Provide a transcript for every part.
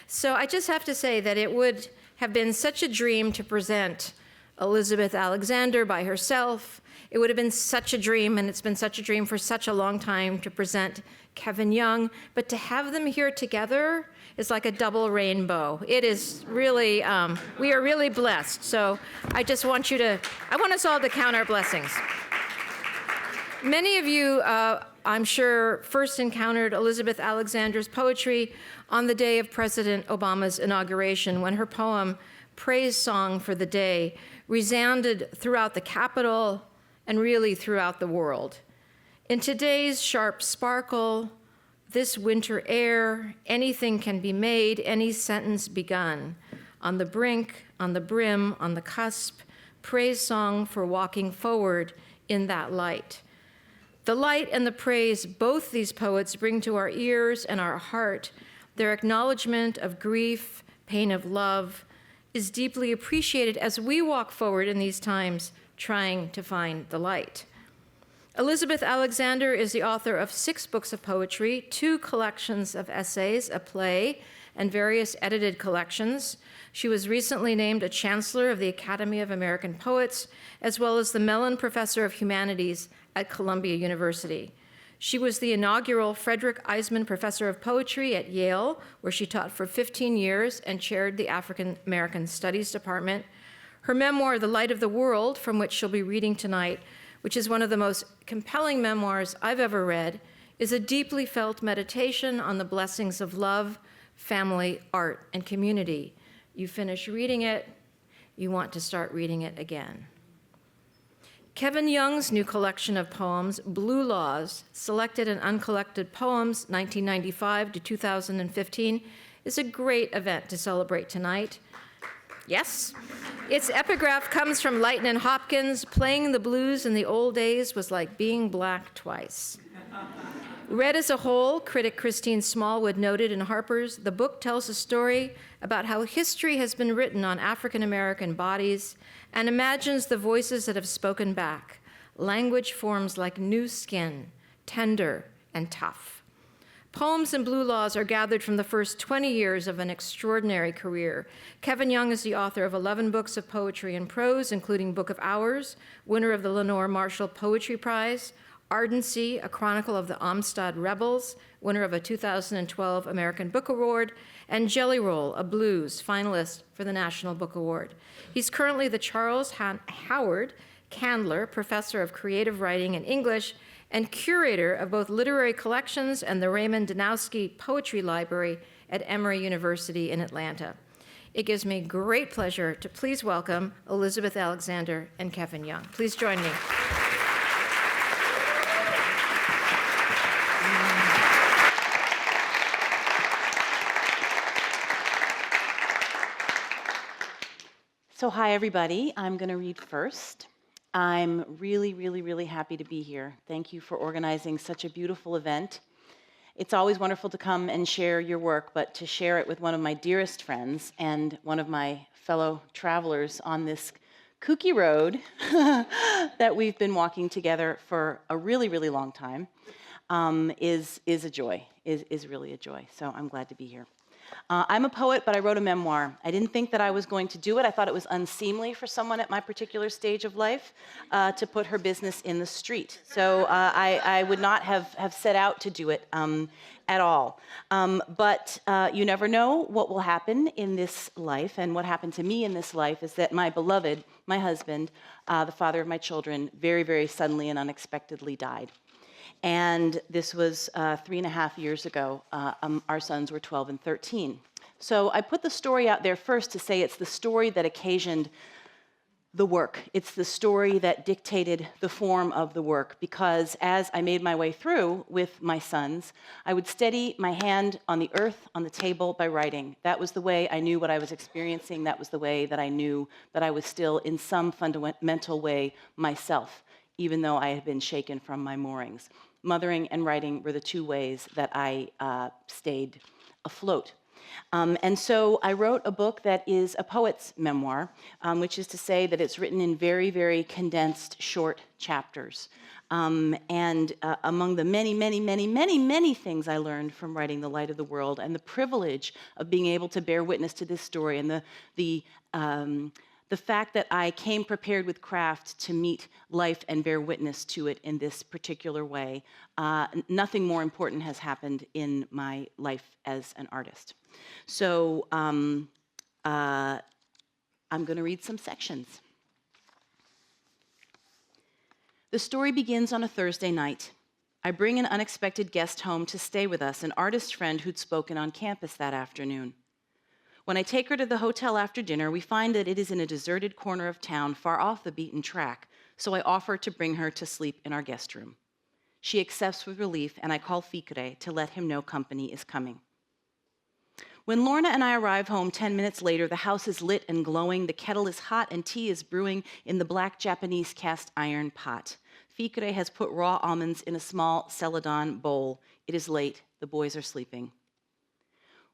So I just have to say that it would have been such a dream to present Elizabeth Alexander by herself. It would have been such a dream, and it's been such a dream for such a long time, to present Kevin Young. But to have them here together is like a double rainbow. It is really, we are really blessed. So I just want I want us all to count our blessings. Many of you, I'm sure, first encountered Elizabeth Alexander's poetry on the day of President Obama's inauguration, when her poem, Praise Song for the Day, resounded throughout the Capitol and really throughout the world. In today's sharp sparkle, this winter air, anything can be made, any sentence begun. On the brink, on the brim, on the cusp, praise song for walking forward in that light. The light and the praise both these poets bring to our ears and our heart, their acknowledgement of grief, pain of love, is deeply appreciated as we walk forward in these times trying to find the light. Elizabeth Alexander is the author of 6 books of poetry, 2 collections of essays, a play, and various edited collections. She was recently named a Chancellor of the Academy of American Poets, as well as the Mellon Professor of Humanities at Columbia University. She was the inaugural Frederick Eisman Professor of Poetry at Yale, where she taught for 15 years and chaired the African American Studies Department. Her memoir, The Light of the World, from which she'll be reading tonight, which is one of the most compelling memoirs I've ever read, is a deeply felt meditation on the blessings of love, family, art, and community. You finish reading it, you want to start reading it again. Kevin Young's new collection of poems, Blue Laws, selected in Uncollected Poems, 1995 to 2015, is a great event to celebrate tonight. Yes. Its epigraph comes from Lightnin' Hopkins: playing the blues in the old days was like being black twice. Read as a whole, critic Christine Smallwood noted in Harper's, the book tells a story about how history has been written on African American bodies and imagines the voices that have spoken back. Language forms like new skin, tender and tough. Poems in Blue Laws are gathered from the first 20 years of an extraordinary career. Kevin Young is the author of 11 books of poetry and prose, including Book of Hours, winner of the Lenore Marshall Poetry Prize, Ardency, a chronicle of the Amistad Rebels, winner of a 2012 American Book Award, and Jelly Roll, a blues, finalist for the National Book Award. He's currently the Charles Howard Candler Professor of Creative Writing and English and curator of both literary collections and the Raymond Danowski Poetry Library at Emory University in Atlanta. It gives me great pleasure to please welcome Elizabeth Alexander and Kevin Young. Please join me. So hi, everybody. I'm going to read first. I'm really happy to be here. Thank you for organizing such a beautiful event. It's always wonderful to come and share your work, but to share it with one of my dearest friends and one of my fellow travelers on this kooky road that we've been walking together for a really long time is a joy, is really a joy. So I'm glad to be here. I'm a poet, but I wrote a memoir. I didn't think that I was going to do it. I thought it was unseemly for someone at my particular stage of life to put her business in the street. So I would not have set out to do it at all. But you never know what will happen in this life. And what happened to me in this life is that my beloved, my husband, the father of my children, very suddenly and unexpectedly died. And this was 3.5 years ago. Our sons were 12 and 13. So I put the story out there first to say it's the story that occasioned the work. It's the story that dictated the form of the work, because as I made my way through with my sons, I would steady my hand on the earth, on the table, by writing. That was the way I knew what I was experiencing. That was the way that I knew that I was still in some fundamental way myself, even though I had been shaken from my moorings. Mothering and writing were the 2 ways that I stayed afloat. And so I wrote a book that is a poet's memoir, which is to say that it's written in very, very condensed, short chapters. Among the many, many, many, many, many things I learned from writing The Light of the World, and the privilege of being able to bear witness to this story, and the fact that I came prepared with craft to meet life and bear witness to it in this particular way, nothing more important has happened in my life as an artist. So I'm going to read some sections. The story begins on a Thursday night. I bring an unexpected guest home to stay with us, an artist friend who'd spoken on campus that afternoon. When I take her to the hotel after dinner, we find that it is in a deserted corner of town, far off the beaten track, so I offer to bring her to sleep in our guest room. She accepts with relief, and I call Fikre to let him know company is coming. When Lorna and I arrive home 10 minutes later, the house is lit and glowing, the kettle is hot, and tea is brewing in the black Japanese cast iron pot. Fikre has put raw almonds in a small celadon bowl. It is late. The boys are sleeping.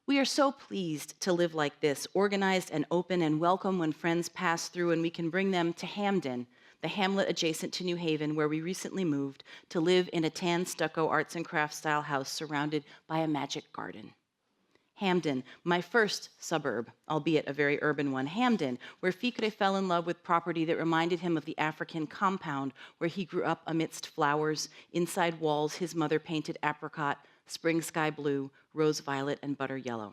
We are so pleased to live like this, organized and open and welcome when friends pass through, and we can bring them to Hamden, the hamlet adjacent to New Haven, where we recently moved to live in a tan stucco arts and crafts style house surrounded by a magic garden. Hamden, my first suburb, albeit a very urban one, Hamden, where Fikre fell in love with property that reminded him of the African compound where he grew up amidst flowers, inside walls his mother painted apricot, spring sky blue, rose violet, and butter yellow.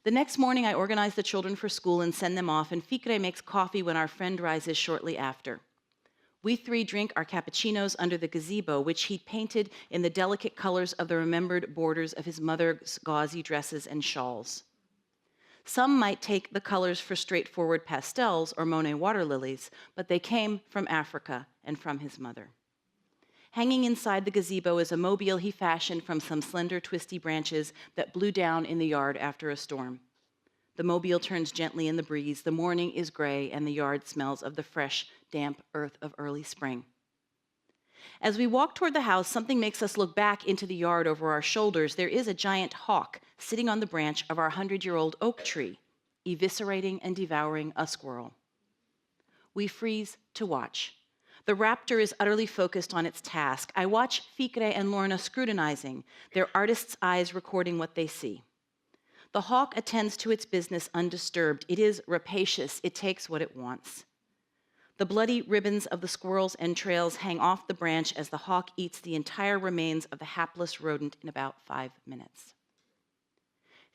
The next morning, I organize the children for school and send them off, and Fikre makes coffee when our friend rises shortly after. We three drink our cappuccinos under the gazebo, which he painted in the delicate colors of the remembered borders of his mother's gauzy dresses and shawls. Some might take the colors for straightforward pastels or Monet water lilies, but they came from Africa and from his mother. Hanging inside the gazebo is a mobile he fashioned from some slender, twisty branches that blew down in the yard after a storm. The mobile turns gently in the breeze. The morning is gray, and the yard smells of the fresh, damp earth of early spring. As we walk toward the house, something makes us look back into the yard over our shoulders. There is a giant hawk sitting on the branch of our 100-year-old oak tree, eviscerating and devouring a squirrel. We freeze to watch. The raptor is utterly focused on its task. I watch Fikre and Lorna scrutinizing, their artist's eyes recording what they see. The hawk attends to its business undisturbed. It is rapacious. It takes what it wants. The bloody ribbons of the squirrel's entrails hang off the branch as the hawk eats the entire remains of the hapless rodent in about 5 minutes.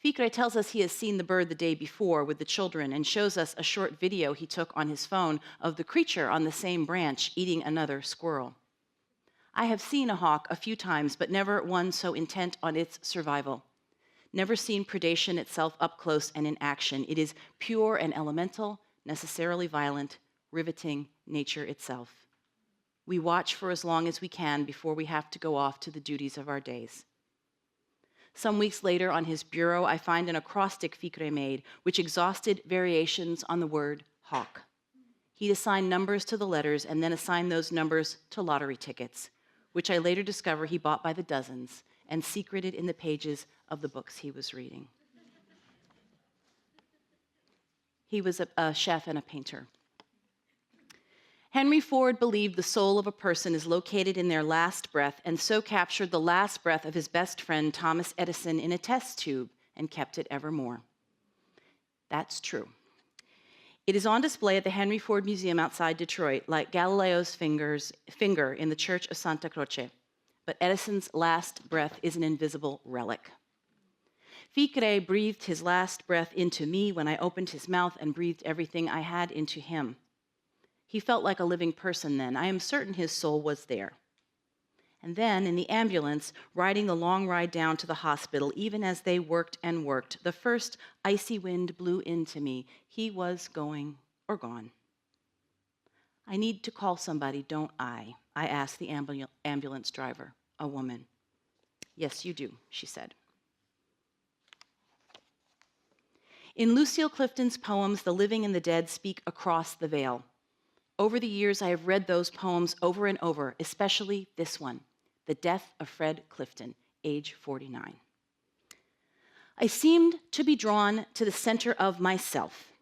Fikre tells us he has seen the bird the day before with the children and shows us a short video he took on his phone of the creature on the same branch eating another squirrel. I have seen a hawk a few times, but never one so intent on its survival. Never seen predation itself up close and in action. It is pure and elemental, necessarily violent, riveting nature itself. We watch for as long as we can before we have to go off to the duties of our days. Some weeks later, on his bureau, I find an acrostic Fikre made, which exhausted variations on the word hawk. He'd assign numbers to the letters and then assign those numbers to lottery tickets, which I later discover he bought by the dozens and secreted in the pages of the books he was reading. He was a chef and a painter. Henry Ford believed the soul of a person is located in their last breath, and so captured the last breath of his best friend Thomas Edison in a test tube and kept it evermore. That's true. It is on display at the Henry Ford Museum outside Detroit, like Galileo's finger in the Church of Santa Croce. But Edison's last breath is an invisible relic. Fikre breathed his last breath into me when I opened his mouth and breathed everything I had into him. He felt like a living person then. I am certain his soul was there. And then, in the ambulance, riding the long ride down to the hospital, even as they worked and worked, the first icy wind blew into me. He was going or gone. I need to call somebody, don't I? I asked the ambulance driver, a woman. Yes, you do, she said. In Lucille Clifton's poems, the living and the dead speak across the veil. Over the years, I have read those poems over and over, especially this one, The Death of Fred Clifton, age 49. I seemed to be drawn to the center of myself,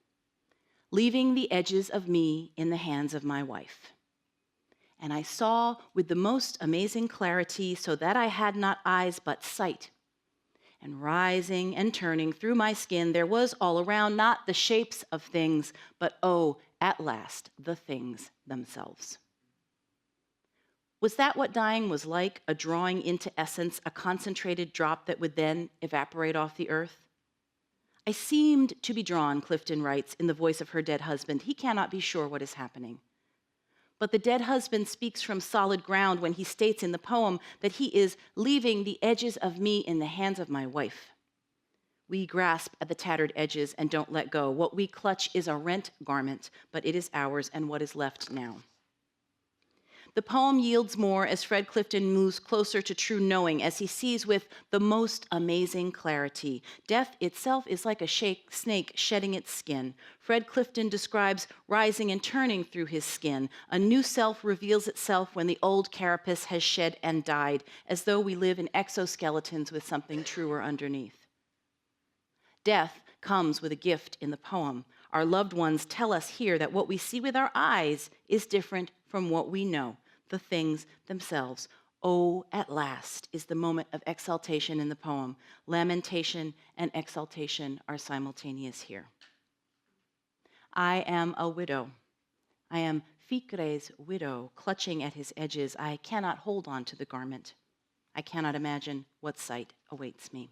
leaving the edges of me in the hands of my wife. And I saw with the most amazing clarity, so that I had not eyes but sight. And rising and turning through my skin, there was all around not the shapes of things, but oh, at last, the things themselves. Was that what dying was like, a drawing into essence, a concentrated drop that would then evaporate off the earth? I seemed to be drawn, Clifton writes, in the voice of her dead husband. He cannot be sure what is happening. But the dead husband speaks from solid ground when he states in the poem that he is leaving the edges of me in the hands of my wife. We grasp at the tattered edges and don't let go. What we clutch is a rent garment, but it is ours and what is left now. The poem yields more as Fred Clifton moves closer to true knowing, as he sees with the most amazing clarity. Death itself is like a snake shedding its skin. Fred Clifton describes rising and turning through his skin. A new self reveals itself when the old carapace has shed and died, as though we live in exoskeletons with something truer underneath. Death comes with a gift in the poem. Our loved ones tell us here that what we see with our eyes is different from what we know, the things themselves. Oh, at last is the moment of exaltation in the poem. Lamentation and exaltation are simultaneous here. I am a widow. I am Ficre's widow, clutching at his edges. I cannot hold on to the garment. I cannot imagine what sight awaits me.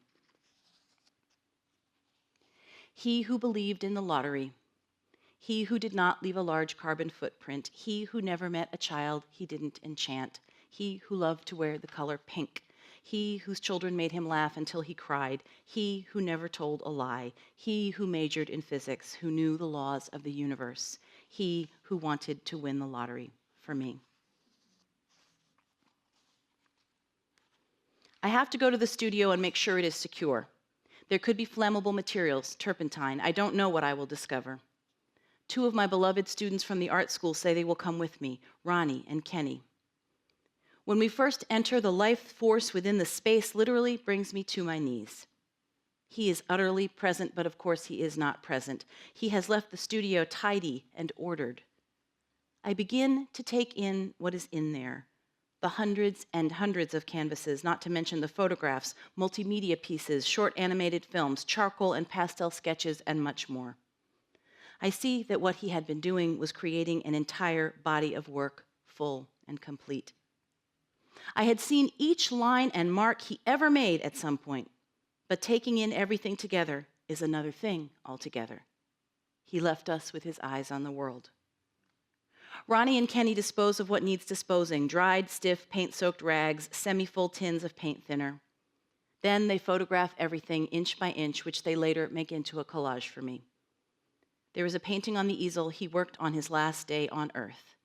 He who believed in the lottery, he who did not leave a large carbon footprint, he who never met a child he didn't enchant, he who loved to wear the color pink, he whose children made him laugh until he cried, he who never told a lie, he who majored in physics, who knew the laws of the universe, he who wanted to win the lottery for me. I have to go to the studio and make sure it is secure. There could be flammable materials, turpentine. I don't know what I will discover. 2 of my beloved students from the art school say they will come with me, Ronnie and Kenny. When we first enter, the life force within the space literally brings me to my knees. He is utterly present, but of course he is not present. He has left the studio tidy and ordered. I begin to take in what is in there. The hundreds and hundreds of canvases, not to mention the photographs, multimedia pieces, short animated films, charcoal and pastel sketches, and much more. I see that what he had been doing was creating an entire body of work, full and complete. I had seen each line and mark he ever made at some point, but taking in everything together is another thing altogether. He left us with his eyes on the world. Ronnie and Kenny dispose of what needs disposing, dried, stiff, paint-soaked rags, semi-full tins of paint thinner. Then they photograph everything inch by inch, which they later make into a collage for me. There is a painting on the easel he worked on his last day on Earth.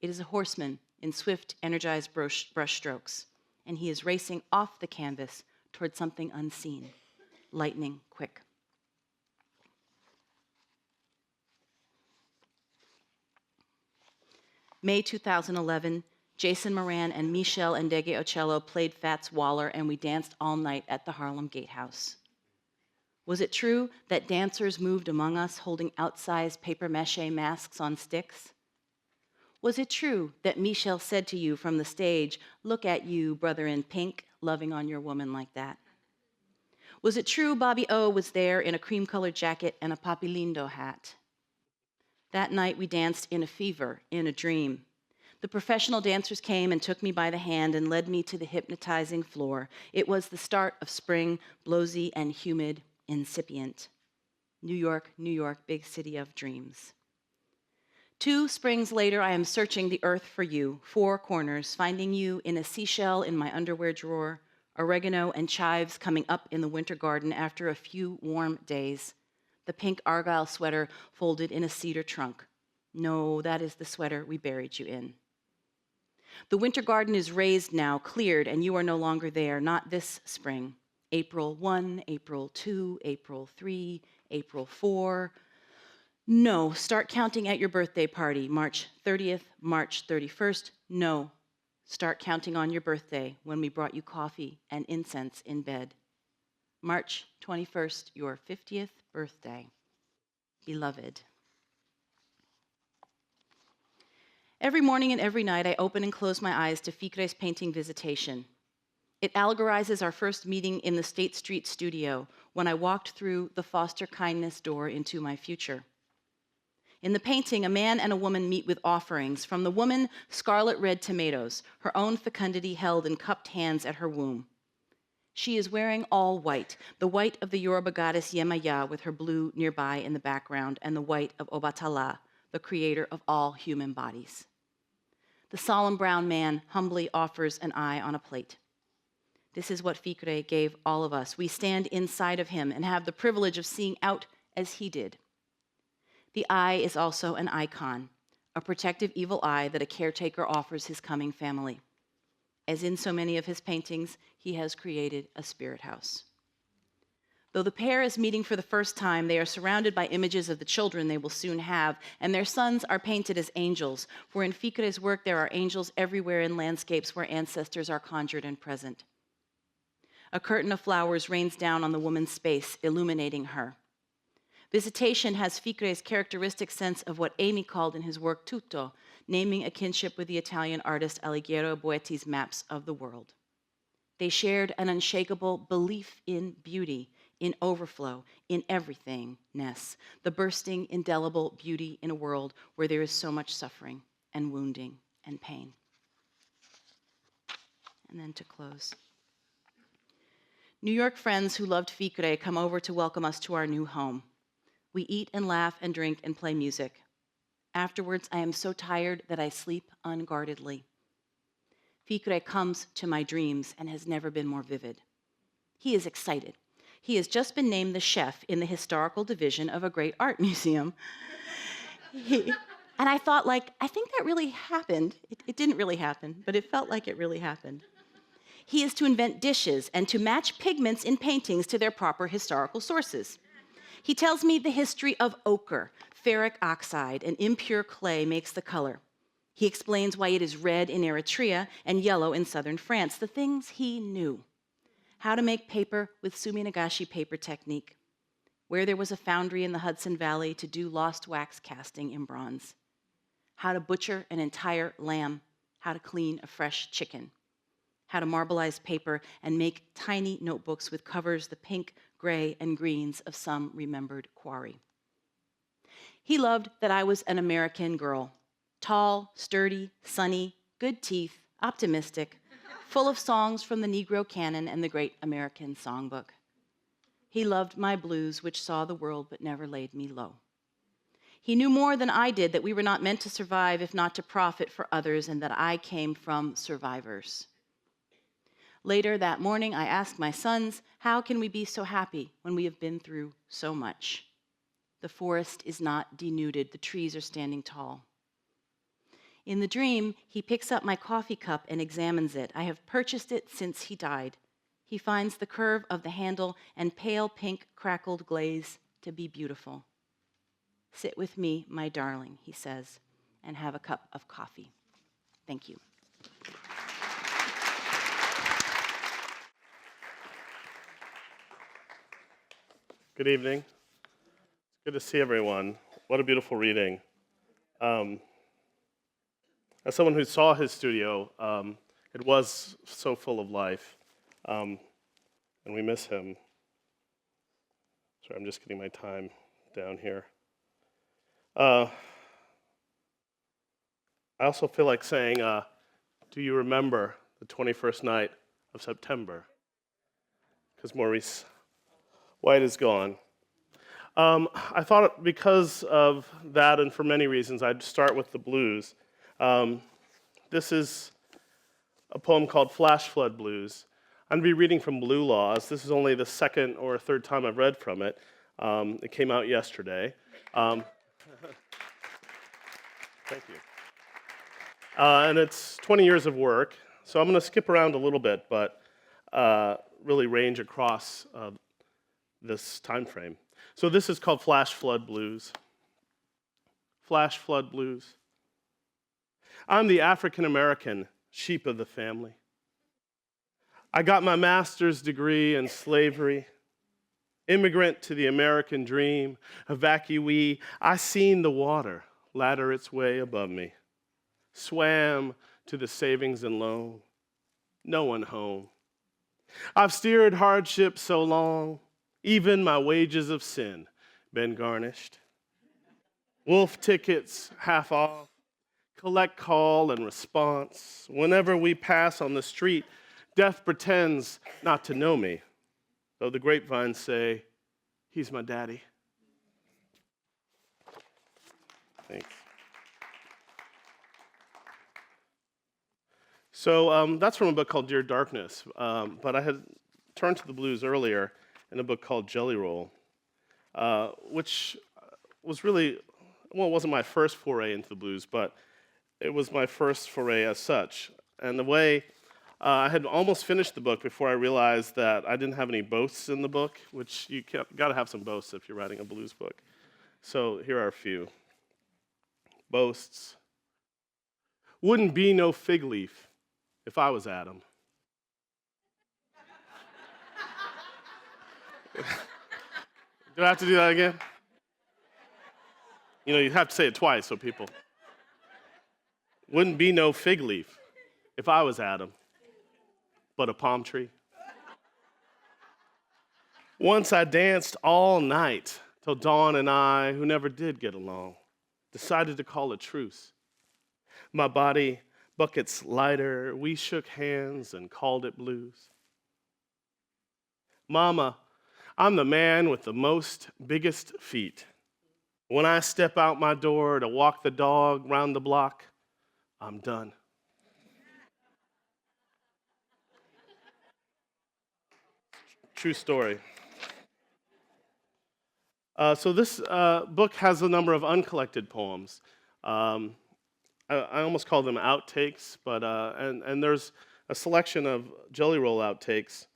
It is a horseman in swift, energized brush strokes, and he is racing off the canvas toward something unseen, lightning quick. May 2011, Jason Moran and Michelle Ndegeocello played Fats Waller, and we danced all night at the Harlem Gatehouse. Was it true that dancers moved among us holding outsized papier-mâché masks on sticks? Was it true that Michelle said to you from the stage, "Look at you, brother in pink, loving on your woman like that"? Was it true Bobby O was there in a cream-colored jacket and a papilindo hat? That night we danced in a fever, in a dream. The professional dancers came and took me by the hand and led me to the hypnotizing floor. It was the start of spring, blowsy and humid, incipient. New York, New York, big city of dreams. 2 springs later, I am searching the earth for you, 4 corners, finding you in a seashell in my underwear drawer, oregano and chives coming up in the winter garden after a few warm days, the pink argyle sweater folded in a cedar trunk. No, that is the sweater we buried you in. The winter garden is raised now, cleared, and you are no longer there, not this spring. April 1, April 2, April 3, April 4. No, start counting at your birthday party, March 30th, March 31st. No, start counting on your birthday when we brought you coffee and incense in bed. March 21st, your 50th birthday. Beloved. Every morning and every night, I open and close my eyes to Ficre's painting Visitation. It allegorizes our first meeting in the State Street studio when I walked through the foster kindness door into my future. In the painting, a man and a woman meet with offerings. From the woman, scarlet red tomatoes, her own fecundity held in cupped hands at her womb. She is wearing all white, the white of the Yoruba goddess Yemaya with her blue nearby in the background, and the white of Obatala, the creator of all human bodies. The solemn brown man humbly offers an eye on a plate. This is what Ficre gave all of us. We stand inside of him and have the privilege of seeing out as he did. The eye is also an icon, a protective evil eye that a caretaker offers his coming family. As in so many of his paintings, he has created a spirit house. Though the pair is meeting for the first time, they are surrounded by images of the children they will soon have, and their sons are painted as angels, for in Ficre's work there are angels everywhere in landscapes where ancestors are conjured and present. A curtain of flowers rains down on the woman's space, illuminating her. Visitation has Ficre's characteristic sense of what Amy called in his work tutto, naming a kinship with the Italian artist Alighiero Boetti's maps of the world. They shared an unshakable belief in beauty, in overflow, in everythingness, the bursting, indelible beauty in a world where there is so much suffering and wounding and pain. And then to close. New York friends who loved Ficre come over to welcome us to our new home. We eat and laugh and drink and play music. Afterwards, I am so tired that I sleep unguardedly. Ficre comes to my dreams and has never been more vivid. He is excited. He has just been named the chef in the historical division of a great art museum. And I thought, I think that really happened. It didn't really happen, but it felt like it really happened. He is to invent dishes and to match pigments in paintings to their proper historical sources. He tells me the history of ochre, ferric oxide, and impure clay makes the color. He explains why it is red in Eritrea and yellow in southern France, the things he knew. How to make paper with Suminagashi paper technique, where there was a foundry in the Hudson Valley to do lost wax casting in bronze. How to butcher an entire lamb, how to clean a fresh chicken. How to marbleize paper and make tiny notebooks with covers the pink, gray, and greens of some remembered quarry. He loved that I was an American girl, tall, sturdy, sunny, good teeth, optimistic, full of songs from the Negro canon and the Great American Songbook. He loved my blues, which saw the world but never laid me low. He knew more than I did that we were not meant to survive if not to profit for others, and that I came from survivors. Later that morning, I asked my sons, how can we be so happy when we have been through so much? The forest is not denuded. The trees are standing tall. In the dream, he picks up my coffee cup and examines it. I have purchased it since he died. He finds the curve of the handle and pale pink crackled glaze to be beautiful. Sit with me, my darling, he says, and have a cup of coffee. Thank you. Good evening. It's good to see everyone. What a beautiful reading. As someone who saw his studio, it was so full of life, and we miss him. Sorry, I'm just getting my time down here. I also feel like saying, do you remember the 21st night of September? Because Maurice White is gone. I thought because of that and for many reasons, I'd start with the blues. This is a poem called Flash Flood Blues. I'm going to be reading from Blue Laws. This is only the second or third time I've read from it. It came out yesterday. Thank you. And it's 20 years of work, so I'm going to skip around a little bit, but really range across this time frame. So this is called Flash Flood Blues. Flash Flood Blues. I'm the African-American sheep of the family. I got my master's degree in slavery, Immigrant to the American dream, evacuee, I seen the water ladder its way above me. Swam to the savings and loan, no one home. I've steered hardship so long, even my wages of sin been garnished. Wolf tickets half off, collect call and response. Whenever we pass on the street, death pretends not to know me, though the grapevines say, he's my daddy. Thanks. So that's from a book called Dear Darkness, but I had turned to the blues earlier in a book called Jelly Roll, which was really, well, it wasn't my first foray into the blues, but it was my first foray as such. And the way I had almost finished the book before I realized that I didn't have any boasts in the book, which you got to have some boasts if you're writing a blues book. So here are a few. Boasts. Wouldn't be no fig leaf if I was Adam. Do I have to do that again? You know, you have to say it twice so people. Wouldn't be no fig leaf if I was Adam, but a palm tree. Once I danced all night till Dawn and I, who never did get along, decided to call a truce. My body, buckets lighter, we shook hands and called it blues. Mama, I'm the man with the most biggest feet. When I step out my door to walk the dog round the block, I'm done. True story. So this book has a number of uncollected poems. I almost call them outtakes, but and there's a selection of Jelly Roll outtakes.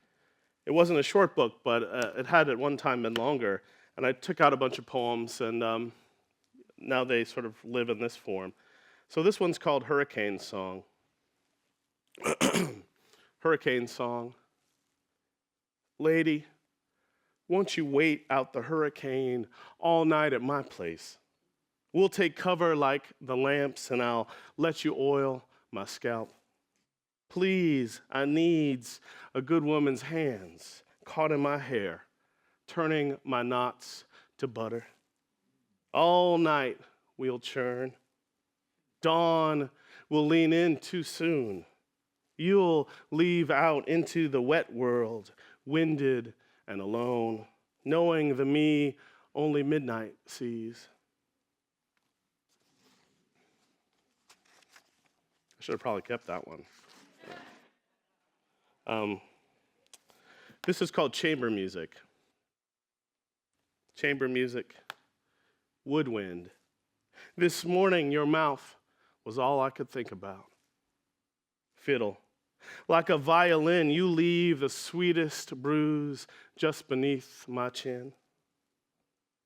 It wasn't a short book, but it had at one time been longer. And I took out a bunch of poems, and now they sort of live in this form. So this one's called Hurricane Song. Hurricane Song. Lady, won't you wait out the hurricane all night at my place? We'll take cover like the lamps, and I'll let you oil my scalp. Please, I needs a good woman's hands caught in my hair, turning my knots to butter. All night we'll churn. Dawn will lean in too soon. You'll leave out into the wet world, winded and alone, knowing the me only midnight sees. I should have probably kept that one. This is called chamber music. Chamber music, woodwind. This morning your mouth was all I could think about. Fiddle. Like a violin, you leave the sweetest bruise just beneath my chin.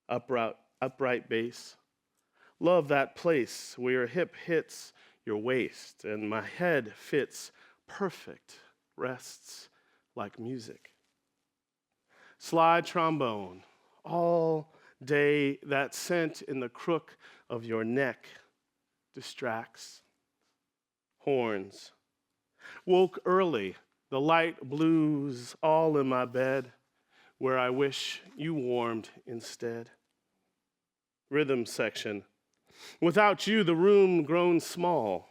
Upright bass. Love that place where your hip hits your waist and my head fits perfect, rests like music. Slide trombone, all day that scent in the crook of your neck distracts. Horns. Woke early, the light blues all in my bed, where I wish you warmed instead. Rhythm section. Without you, the room grown small.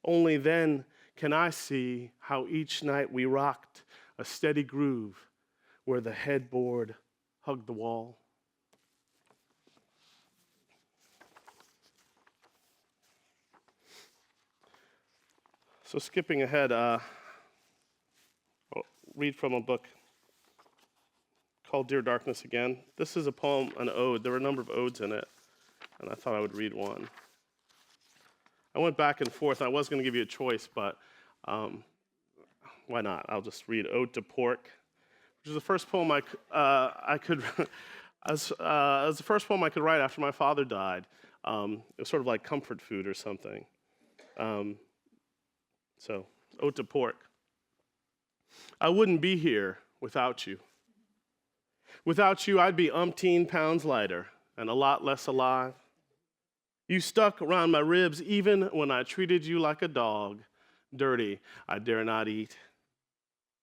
Only then can I see how each night we rocked a steady groove where the headboard hugged the wall. So skipping ahead, I'll read from a book called Dear Darkness again. This is a poem, an ode. There were a number of odes in it, and I thought I would read one. I went back and forth. I was going to give you a choice, but why not? I'll just read Ode to Pork, which is the first poem I could as the first poem I could write after my father died. It was sort of like comfort food or something. So, Ode to Pork. I wouldn't be here without you. Without you, I'd be umpteen pounds lighter and a lot less alive. You stuck around my ribs even when I treated you like a dog, dirty I dare not eat.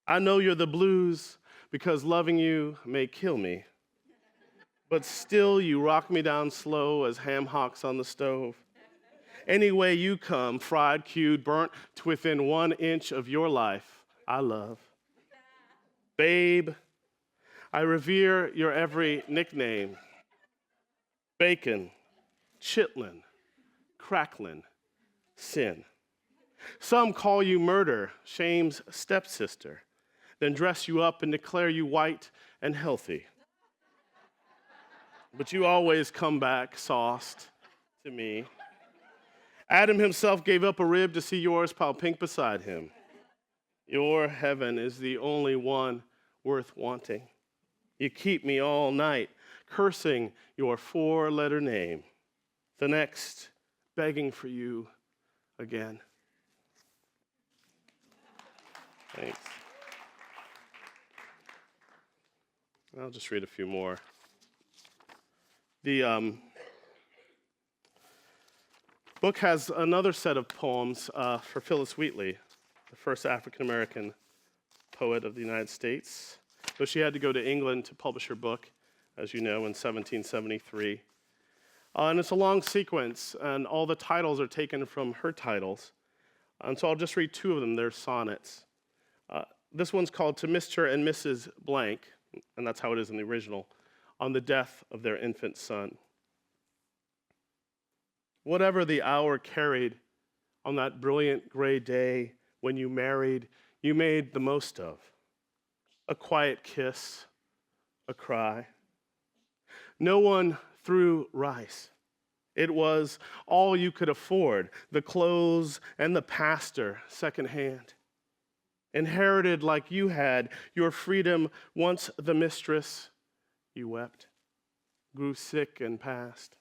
I know you're the blues because loving you may kill me. But still you rock me down slow as ham hocks on the stove. Any way you come, fried, cued, burnt to within 1 inch of your life, I love. Babe, I revere your every nickname. Bacon, chitlin, cracklin, sin. Some call you murder, shame's stepsister, then dress you up and declare you white and healthy. But you always come back sauced to me. Adam himself gave up a rib to see yours piled pink beside him. Your heaven is the only one worth wanting. You keep me all night cursing your 4-letter name, the next begging for you again. Thanks. I'll just read a few more. The book has another set of poems for Phyllis Wheatley, the first African-American poet of the United States. So she had to go to England to publish her book, as you know, in 1773. And it's a long sequence, and all the titles are taken from her titles. And so I'll just read 2 of them. They're sonnets. This one's called To Mr. and Mrs. Blank, and that's how it is in the original, on the death of their infant son. Whatever the hour carried on that brilliant gray day when you married, you made the most of. A quiet kiss, a cry. No one threw rice. It was all you could afford, the clothes and the pastor secondhand. Inherited like you had, your freedom once the mistress, you wept, grew sick and passed.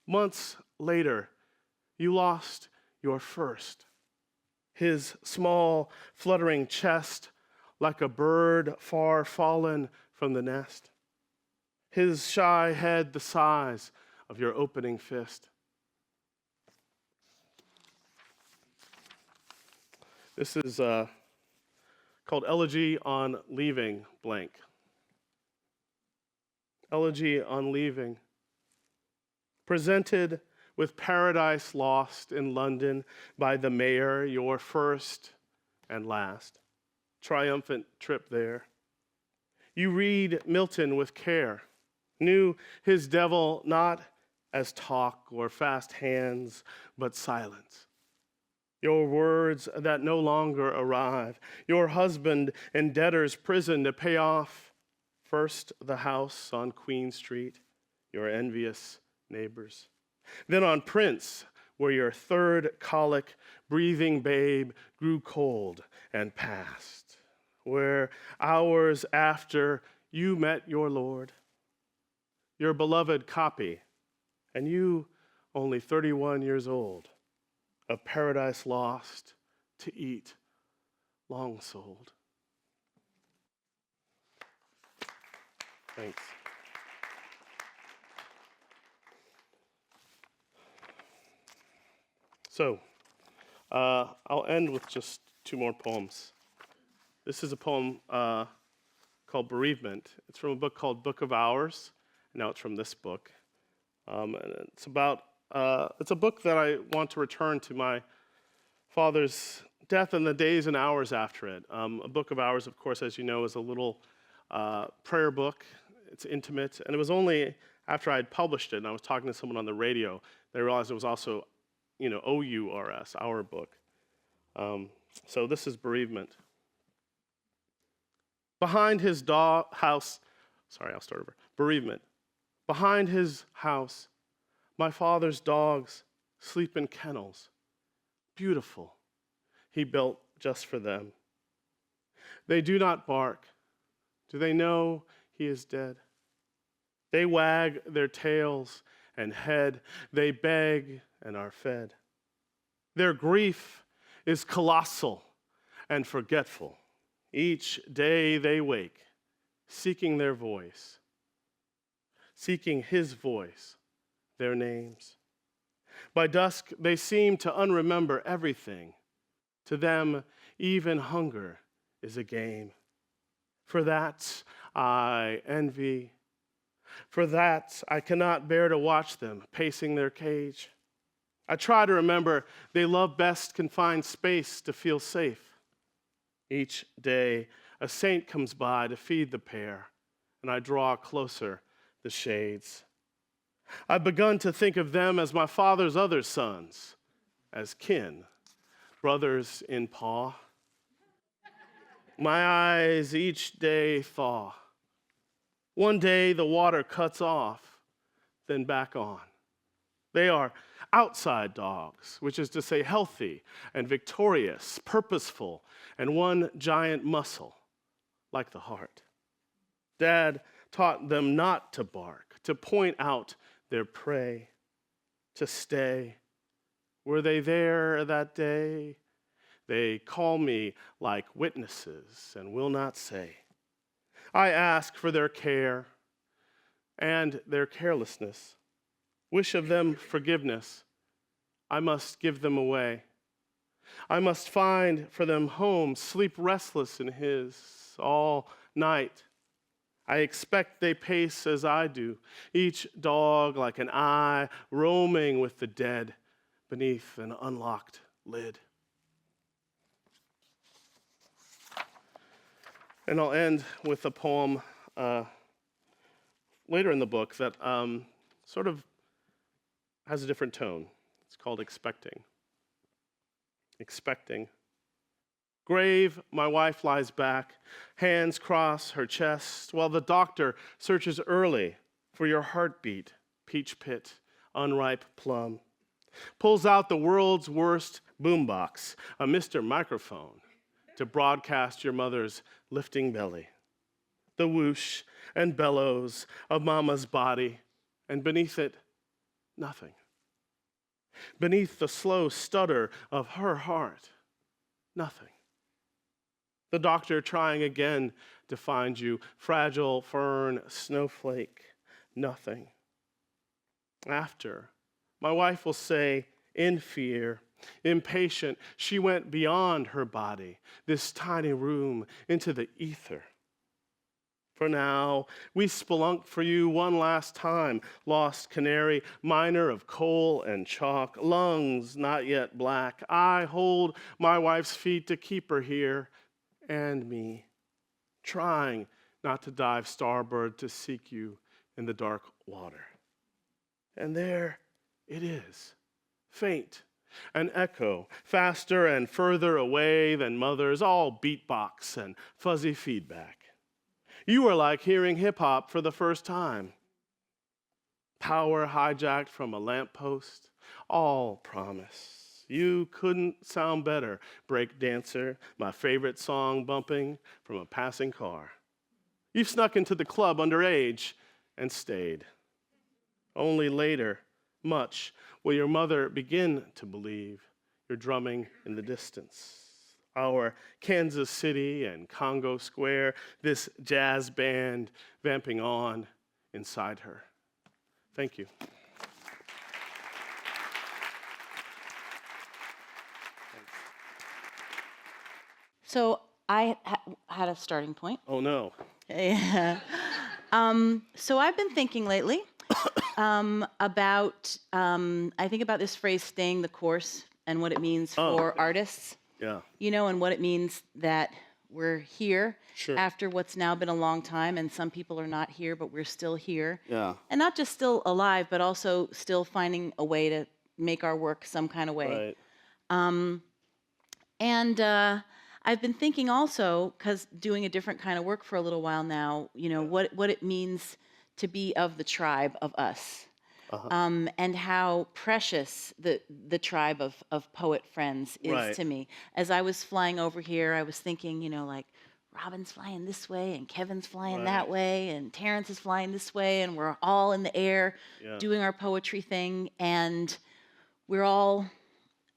Months later, you lost your first. His small, fluttering chest, like a bird far fallen from the nest. His shy head the size of your opening fist. This is called Elegy on Leaving Blank. Elegy on Leaving. Presented with Paradise Lost in London by the mayor, your first and last triumphant trip there. You read Milton with care, knew his devil not as talk or fast hands, but silence. Your words that no longer arrive, your husband in debtor's prison to pay off first the house on Queen Street, your envious neighbors. Then on Prince, where your third colic breathing babe grew cold and passed, where hours after you met your Lord, your beloved copy, and you only 31 years old, of Paradise Lost to eat long sold. Thanks. So, I'll end with just 2 more poems. This is a poem called Bereavement. It's from a book called Book of Hours. Now it's from this book. And it's a book that I want to return to my father's death and the days and hours after it. A Book of Hours, of course, as you know, is a little prayer book. It's intimate. And it was only after I had published it and I was talking to someone on the radio that I realized it was also, OURS, our book. So this is Bereavement. Behind his house, Bereavement. Behind his house, my father's dogs sleep in kennels, beautiful, he built just for them. They do not bark. Do they know he is dead? They wag their tails and head. They beg and are fed. Their grief is colossal and forgetful. Each day they wake, seeking their voice, seeking his voice, their names. By dusk, they seem to unremember everything. To them, even hunger is a game. For that, I envy. For that, I cannot bear to watch them pacing their cage. I try to remember they love best confined space to feel safe. Each day, a saint comes by to feed the pair, and I draw closer the shades. I've begun to think of them as my father's other sons, as kin, brothers in paw. My eyes each day thaw. One day the water cuts off, then back on. They are outside dogs, which is to say healthy and victorious, purposeful, and one giant muscle, like the heart. Dad taught them not to bark, to point out their prey, to stay. Were they there that day? They call me like witnesses and will not say. I ask for their care and their carelessness. Wish of them forgiveness. I must give them away. I must find for them homes, sleep restless in his all night. I expect they pace as I do, each dog like an eye roaming with the dead beneath an unlocked lid. And I'll end with a poem later in the book that sort of has a different tone. It's called Expecting. Expecting. Grave, my wife lies back, hands cross her chest, while the doctor searches early for your heartbeat, peach pit, unripe plum. Pulls out the world's worst boombox, a Mr. Microphone, to broadcast your mother's lifting belly. The whoosh and bellows of mama's body, and beneath it, nothing. Beneath the slow stutter of her heart, nothing. The doctor trying again to find you, fragile fern, snowflake, nothing. After, my wife will say, in fear, impatient, she went beyond her body, this tiny room, into the ether. For now, we spelunk for you one last time, lost canary, miner of coal and chalk, lungs not yet black. I hold my wife's feet to keep her here, and me, trying not to dive starboard to seek you in the dark water. And there it is, faint, an echo, faster and further away than mother's, all beatbox and fuzzy feedback. You are like hearing hip-hop for the first time. Power hijacked from a lamppost, all promise. You couldn't sound better, break dancer, my favorite song bumping from a passing car. You've snuck into the club underage and stayed. Only later, much, will your mother begin to believe you're drumming in the distance. Our Kansas City and Congo Square, this jazz band vamping on inside her. Thank you. So I had a starting point. Oh, no. Yeah. So I've been thinking lately about, I think about this phrase, staying the course, and what it means for artists. Yeah. You know, and what it means that we're here after what's now been a long time, and some people are not here, but we're still here. Yeah. And not just still alive, but also still finding a way to make our work some kind of way. Right. And I've been thinking also, because doing a different kind of work for a little while now, you know, what it means to be of the tribe of us. And how precious the tribe of poet friends is to me. As I was flying over here, I was thinking, you know, like, Robin's flying this way, and Kevin's flying that way, and Terrence is flying this way, and we're all in the air doing our poetry thing, and we're all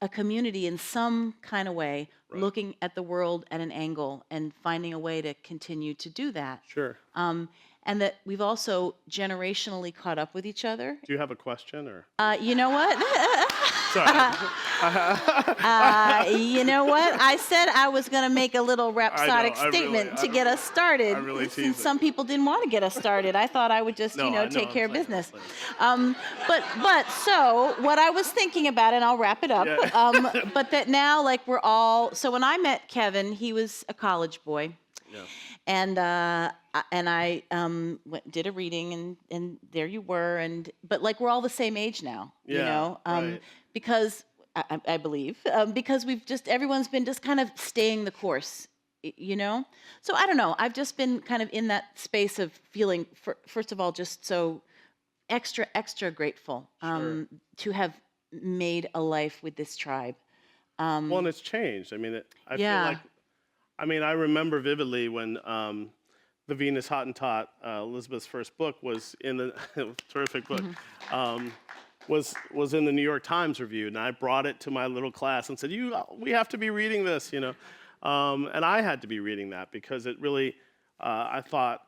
a community in some kind of way, looking at the world at an angle and finding a way to continue to do that. Sure. And that we've also generationally caught up with each other. Do you have a question or? You know what? Sorry. You know what? I said I was going to make a little rhapsodic I statement to get us started. I really Since some people didn't want to get us started, I thought I would just, take care of business. But so what I was thinking about, and I'll wrap it up. Yeah. But that now, like we're all. So when I met Kevin, he was a college boy. Yeah. And I did a reading, and there you were, but like we're all the same age now, right. because I believe because everyone's been just kind of staying the course, So I don't know. I've just been kind of in that space of feeling, first of all, just so extra grateful to have made a life with this tribe. Well, and it's changed. I mean, I feel like. I remember vividly when The Venus Hottentot, Elizabeth's first book, was in the terrific book, was in the New York Times review, and I brought it to my little class and said, we have to be reading this, and I had to be reading that because it really, I thought,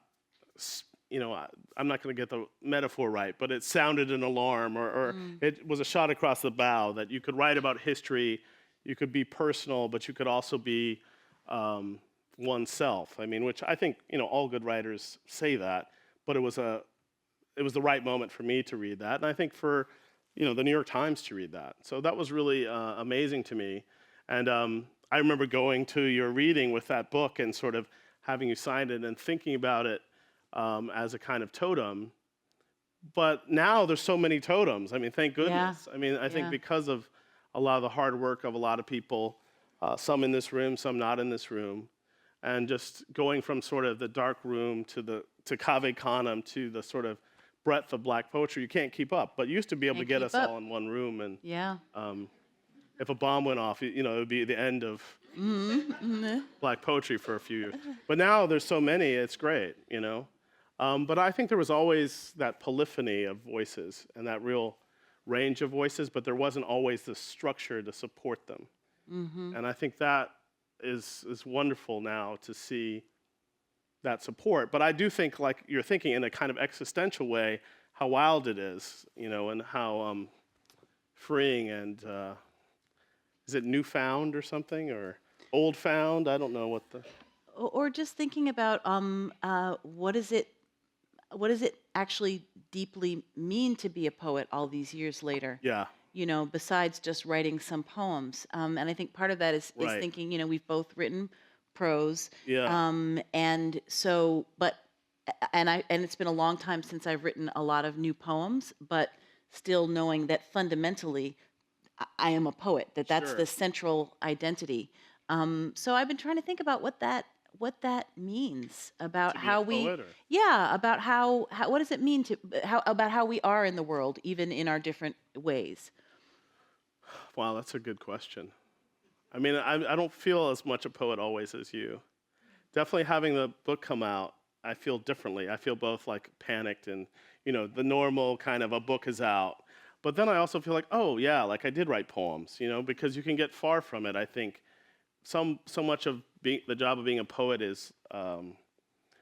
I'm not going to get the metaphor right, but it sounded an alarm, or it was a shot across the bow that you could write about history, you could be personal, but you could also be oneself. Which I think all good writers say that, but it was the right moment for me to read that, and I think for the New York Times to read that. So that was really amazing to me, and I remember going to your reading with that book and sort of having you sign it and thinking about it as a kind of totem. But now there's so many totems. Thank goodness. Yeah. I think because of a lot of the hard work of a lot of people. Some in this room, some not in this room, and just going from sort of the dark room to Cave Canem to the sort of breadth of Black poetry, you can't keep up. But you used to be able to get us all in one room, and if a bomb went off, it would be the end of Black poetry for a few years. But now there's so many, it's great, But I think there was always that polyphony of voices and that real range of voices, but there wasn't always the structure to support them. And I think that is wonderful now to see that support. But I do think, like you're thinking in a kind of existential way, how wild it is, and how freeing and is it newfound or something, or old found? I don't know what the. Or just thinking about what does it actually deeply mean to be a poet all these years later? Yeah. Besides just writing some poems. And I think part of that is thinking, we've both written prose. Yeah. And it's been a long time since I've written a lot of new poems, but still knowing that fundamentally I am a poet, that's the central identity. So I've been trying to think about what that means about how we, about how what does it mean about how we are in the world, even in our different ways. Wow, that's a good question. I don't feel as much a poet always as you. Definitely having the book come out, I feel differently. I feel both like panicked and, the normal kind of a book is out. But then I also feel like, oh yeah, like I did write poems, because you can get far from it. I think so much of the job of being a poet is,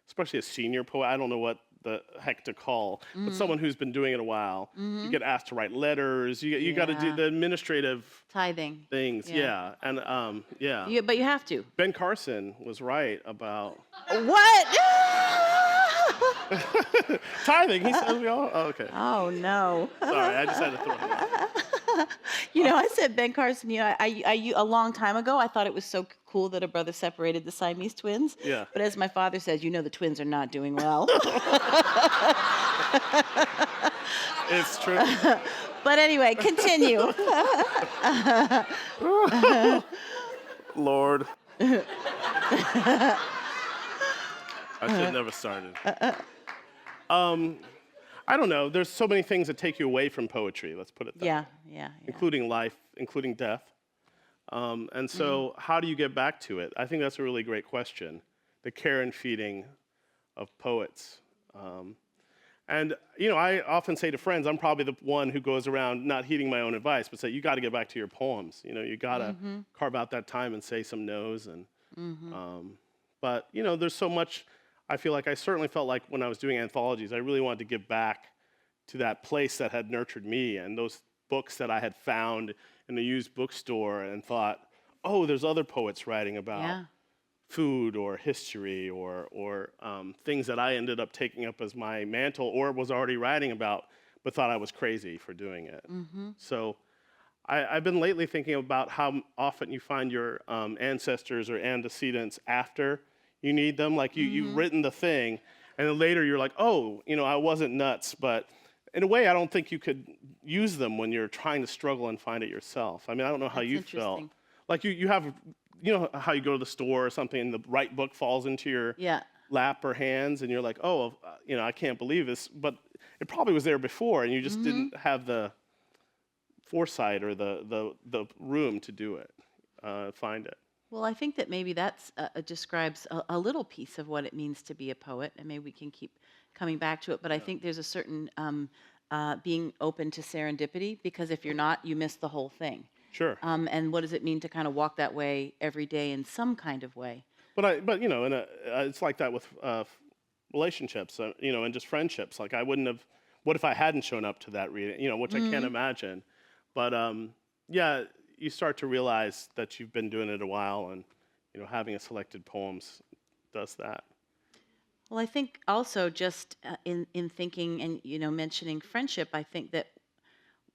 especially a senior poet, I don't know what the heck to call, but someone who's been doing it a while, you get asked to write letters, you got to do the administrative tithing things, and but you have to. Ben Carson was right about what? tithing. He said we all. Oh, okay. Oh no. Sorry, I just had to throw it out. I said Ben Carson. I a long time ago, I thought it was so cool that a brother separated the Siamese twins. Yeah. But as my father says, the twins are not doing well. It's true. But anyway, continue. Lord. I should have never started. I don't know. There's so many things that take you away from poetry. Let's put it that way. Yeah. Including life, including death. And so how do you get back to it? I think that's a really great question. The care and feeding of poets. And, I often say to friends, I'm probably the one who goes around not heeding my own advice, but say, you got to get back to your poems. You got to carve out that time and say some no's. And, but, there's so much, I feel like I certainly felt like when I was doing anthologies, I really wanted to give back to that place that had nurtured me and those books that I had found in a used bookstore and thought, oh, there's other poets writing about food or history or things that I ended up taking up as my mantle or was already writing about, but thought I was crazy for doing it. So I've been lately thinking about how often you find your ancestors or antecedents after you need them. Like you've written the thing, and then later you're like, oh, I wasn't nuts, but in a way, I don't think you could use them when you're trying to struggle and find it yourself. I mean, I don't know how you felt. Like you have, how you go to the store or something and the right book falls into your lap or hands and you're like, oh, I can't believe this. But it probably was there before and you just didn't have the foresight or the room to do it, find it. Well, I think that maybe that's describes a little piece of what it means to be a poet, and maybe we can keep coming back to it. But I think there's a certain being open to serendipity, because if you're not, you miss the whole thing. Sure. And what does it mean to kind of walk that way every day in some kind of way? But it's like that with relationships, and just friendships. Like I wouldn't have. What if I hadn't shown up to that reading? Which I can't imagine. But you start to realize that you've been doing it a while, and having a selected poems does that. Well, I think also just in thinking and mentioning friendship, I think that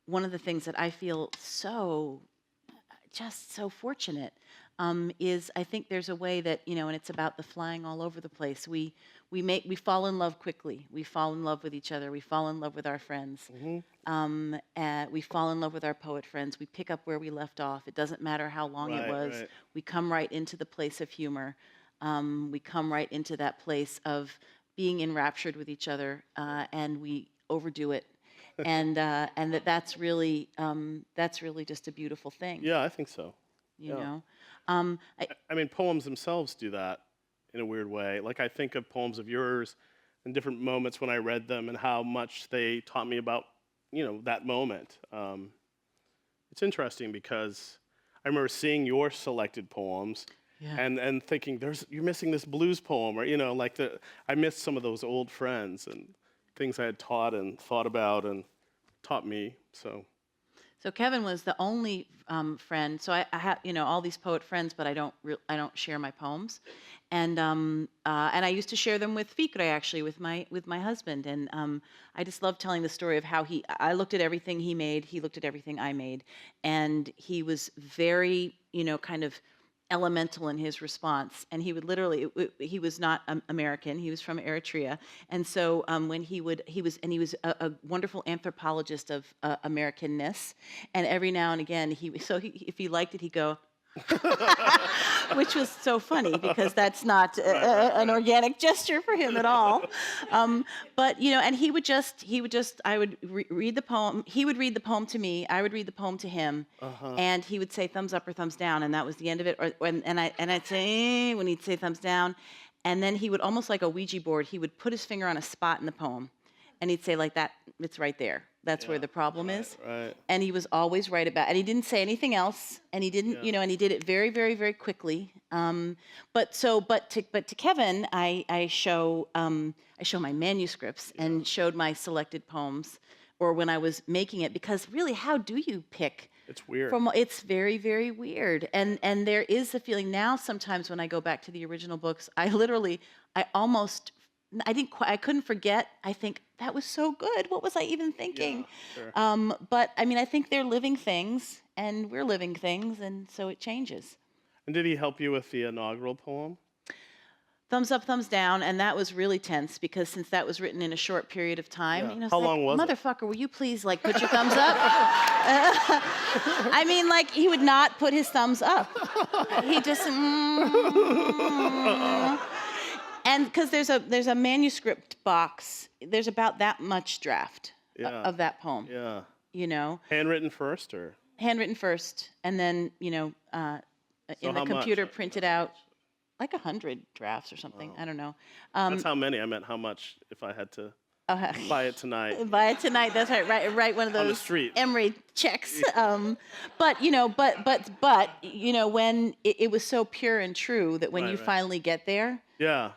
one of the things that I feel so fortunate is I think there's a way that and it's about the flying all over the place. We fall in love quickly. We fall in love with each other. We fall in love with our friends. We fall in love with our poet friends. We pick up where we left off. It doesn't matter how long it was. Right. We come right into the place of humor. We come right into that place of being enraptured with each other, and we overdo it. And that's really just a beautiful thing. Yeah, I think so. You know. I mean, poems themselves do that in a weird way. Like I think of poems of yours and different moments when I read them and how much they taught me about, that moment. It's interesting because I remember seeing your selected poems and thinking, you're missing this blues poem, or I missed some of those old friends and things I had taught and thought about and taught me. So Kevin was the only friend. So I have all these poet friends, but I don't share my poems, and I used to share them with Fikre, actually, with my husband, and I just love telling the story of how I looked at everything he made, he looked at everything I made, and he was very kind of elemental in his response, and he would literally, he was not American, he was from Eritrea, and so when he was a wonderful anthropologist of Americanness, and every now and again if he liked it, he'd go which was so funny because that's not an organic gesture for him at all. But and he would just I would read the poem, he would read the poem to me, I would read the poem to him, and he would say thumbs up or thumbs down, and that was the end of it. And I'd say when he'd say thumbs down, and then he would, almost like a Ouija board, he would put his finger on a spot in the poem, and he'd say like that, it's right there. That's where the problem is. Right. And he was always right about it. And he didn't say anything else. And he didn't, and he did it very, very, very quickly. But to Kevin, I show my manuscripts and showed my selected poems, or when I was making it, because really, how do you pick? It's weird. It's very, very weird. And there is a feeling now sometimes when I go back to the original books, I couldn't forget. I think that was so good. What was I even thinking? Yeah, sure. But I mean, I think they're living things, and we're living things, and so it changes. And did he help you with the inaugural poem? Thumbs up, thumbs down, and that was really tense because since that was written in a short period of time, it's how long was it? Motherfucker, will you please put your thumbs up? I mean, he would not put his thumbs up. He just. And because there's a manuscript box, there's about that much draft of that poem. Yeah. Handwritten first, or? Handwritten first, and then in the computer printed out like 100 drafts or something. I don't know. That's how many. I meant how much if I had to. Buy it tonight. Buy it tonight. That's right. Right. One of On the those street. Emory checks. But when it was so pure and true that when Right, you right. finally get there, Yeah,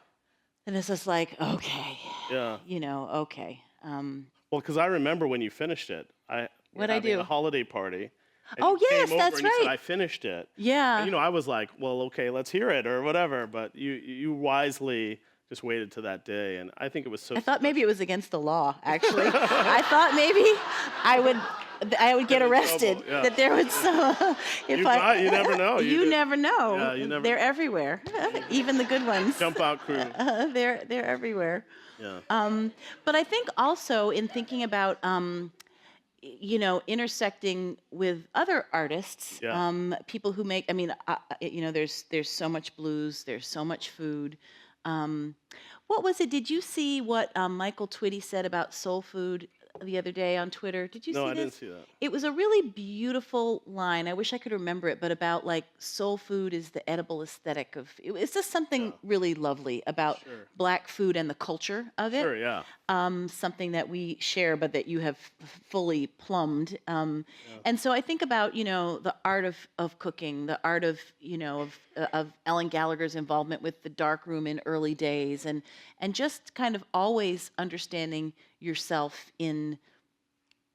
then it's just like, okay, yeah. okay. Well, because I remember when you finished it. We were What'd I having do? a holiday party. And Oh, you yes, came over that's and you said, right. I finished it. Yeah. And, I was like, well, okay, let's hear it or whatever. But you wisely just waited to that day, and I think it was so. I thought maybe it was against the law, actually. I thought maybe I would get arrested. trouble, yeah. That there would some. You never know. You never know. Yeah, you never They're know. everywhere, even the good ones. Jump out crew. They're everywhere. Yeah. But I think also in thinking about intersecting with other artists, Yeah. people who make. I mean, there's so much blues. There's so much food. What was it? Did you see what Michael Twitty said about soul food the other day on Twitter? Did you see No, this? I didn't see that. It was a really beautiful line. I wish I could remember it, but about like soul food is the edible aesthetic of. It's just something really lovely about Sure. Black food and the culture of it. Sure, yeah. Something that we share, but that you have fully plumbed. And so I think about the art of cooking, the art of of Ellen Gallagher's involvement with the darkroom in early days, and just kind of always understanding yourself in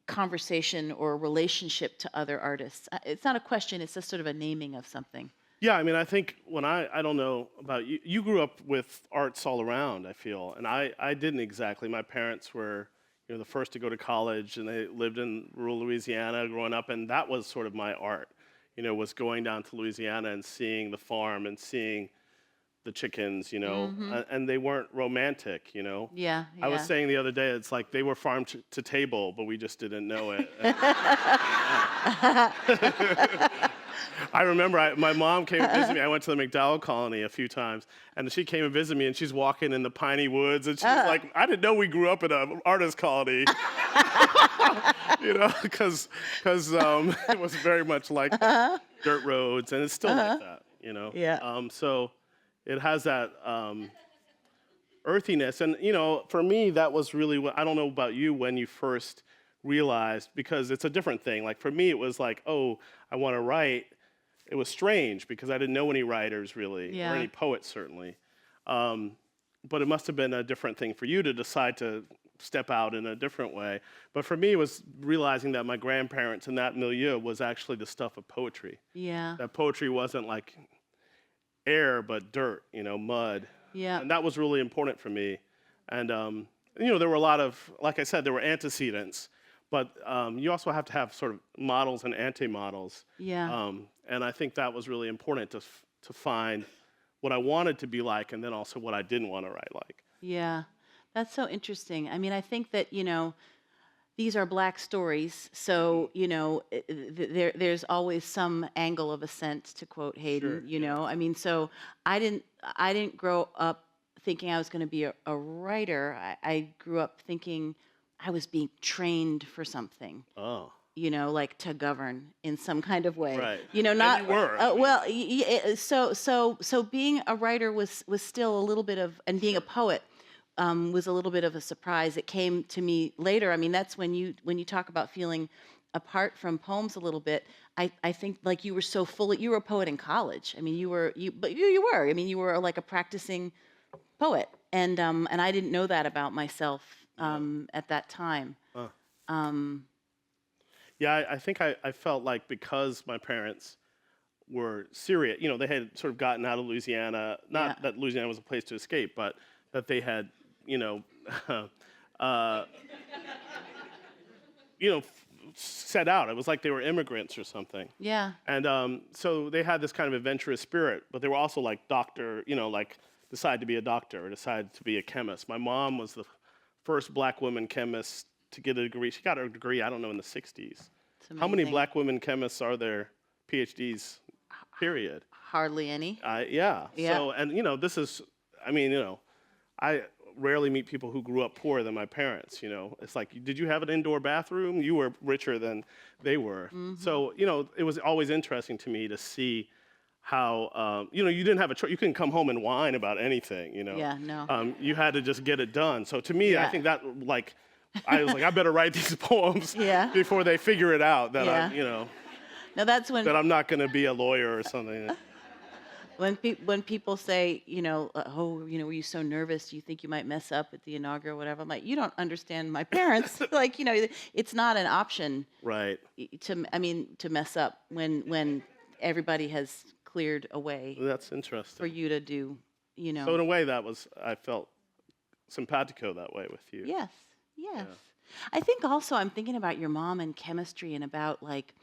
conversation or relationship to other artists. It's not a question; it's just sort of a naming of something. Yeah, I mean, I think when I don't know about you, you grew up with arts all around, I feel, and I didn't exactly. My parents were, the first to go to college, and they lived in rural Louisiana growing up, and that was sort of my art, was going down to Louisiana and seeing the farm and seeing the chickens, and they weren't romantic, Yeah. I was saying the other day, it's like they were farm to table, but we just didn't know it. I remember my mom came and visited me. I went to the McDowell colony a few times, and she came and visited me, and she's walking in the piney woods, and she's like, I didn't know we grew up in an artist colony. Because it was very much like dirt roads, and it's still like that, Yeah. So it has that earthiness, and for me, that was really what, I don't know about you, when you first realized, because it's a different thing. Like for me, it was like, oh, I want to write. It was strange because I didn't know any writers really, or any poets certainly. But it must have been a different thing for you to decide to step out in a different way. But for me, it was realizing that my grandparents in that milieu was actually the stuff of poetry. Yeah. That poetry wasn't like air, but dirt, mud. Yeah. And that was really important for me. And, there were a lot of, like I said, there were antecedents, but you also have to have sort of models and anti-models. Yeah. And I think that was really important to find what I wanted to be like, and then also what I didn't want to write like. Yeah, that's so interesting. I mean, I think that, these are Black stories, so, there's always some angle of ascent, to quote Hayden, I mean, so I didn't grow up thinking I was going to be a writer. I grew up thinking I was being trained for something. Oh. Like to govern in some kind of way. Right. Not. And you were. Well, so being a writer was still a little bit of, and being a poet was a little bit of a surprise. It came to me later. I mean, that's when you talk about feeling apart from poems a little bit. I think like you were so fully. You were a poet in college. I mean, you were. I mean, you were like a practicing poet, and I didn't know that about myself at that time. Yeah, I think I felt like because my parents were serious, they had sort of gotten out of Louisiana, not that Louisiana was a place to escape, but that they had, set out. It was like they were immigrants or something. Yeah. And so they had this kind of adventurous spirit, but they were also like decided to be a doctor or decided to be a chemist. My mom was the first Black woman chemist to get a degree. She got her degree, I don't know, in the 60s. How many Black women chemists are there, PhDs, period? Hardly any. Yeah. So, and, this is, I rarely meet people who grew up poorer than my parents, It's like, did you have an indoor bathroom? You were richer than they were. Mm-hmm. So, it was always interesting to me to see how you know, you didn't have a choice. You couldn't come home and whine about anything. You know. Yeah, no. You had to just get it done. So to me, I Yeah. think that like, I was like, I better write these poems Yeah. before they figure it out that Yeah. you know, No, that's when that I'm not going to be a lawyer or something. when people say, you know, oh, you know, were you so nervous? Do you think you might mess up at the inaugural, whatever? I'm like, you don't understand my parents. Like, you know, it's not an option Right. to mess up when everybody has cleared a way That's for interesting. you to do, you know. So in a way, I felt simpatico that way with you. Yes, yes. I think also I'm thinking about your mom and chemistry and about like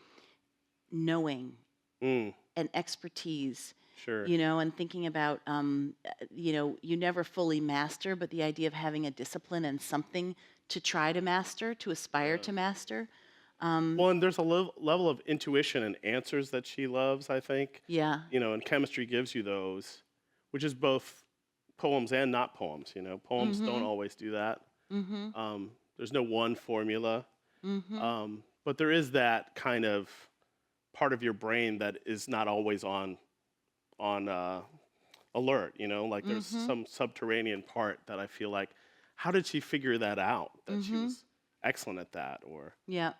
knowing Mm, and expertise, sure. you know, and thinking about, you know, you never fully master, but the idea of having a discipline and something to try to master, to aspire to master. Well, and there's a level of intuition and answers that she loves, I think. Yeah. You know, and chemistry gives you those, which is both poems and not poems. You know, poems don't always do that. There's no one formula, but there is that kind of part of your brain that is not always on alert. You know, like there's some subterranean part that I feel like, how did she figure that out? That she was excellent at that, or Yeah.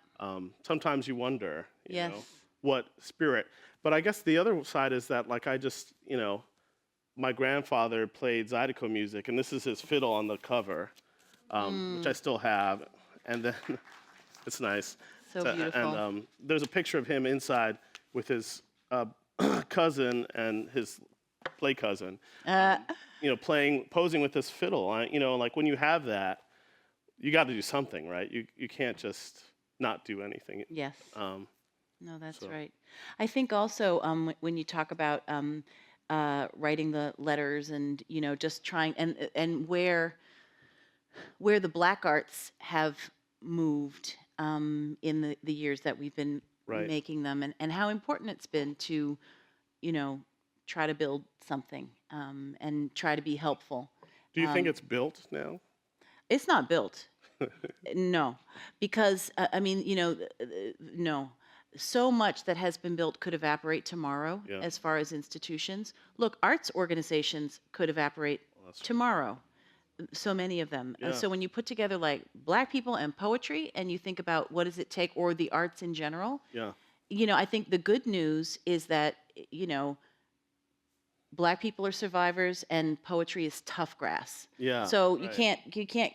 sometimes you wonder, you Yes. know, what spirit. But I guess the other side is that, like, I just, you know, my grandfather played Zydeco music, and this is his fiddle on the cover, which I still have. And then it's nice. So beautiful. And there's a picture of him inside with his cousin and his play cousin, you know, posing with this fiddle. You know, like when you have that, you got to do something, right? You can't just not do anything. Yes. Um, No, that's so- right. I think also when you talk about writing the letters and, you know, just trying and where the black arts have moved in the years that we've been Right. making them, and how important it's been to, you know, try to build something and try to be helpful. Do you think it's built now? It's not built. No, because I mean, you know, no. So much that has been built could evaporate tomorrow Yeah. as far as institutions. Look, arts organizations could evaporate That's true. tomorrow. So many of them. Yeah. So when you put together like black people and poetry and you think about what does it take, or the arts in general, Yeah. you know, I think the good news is that, you know, black people are survivors and poetry is tough grass. Yeah. So right. you can't,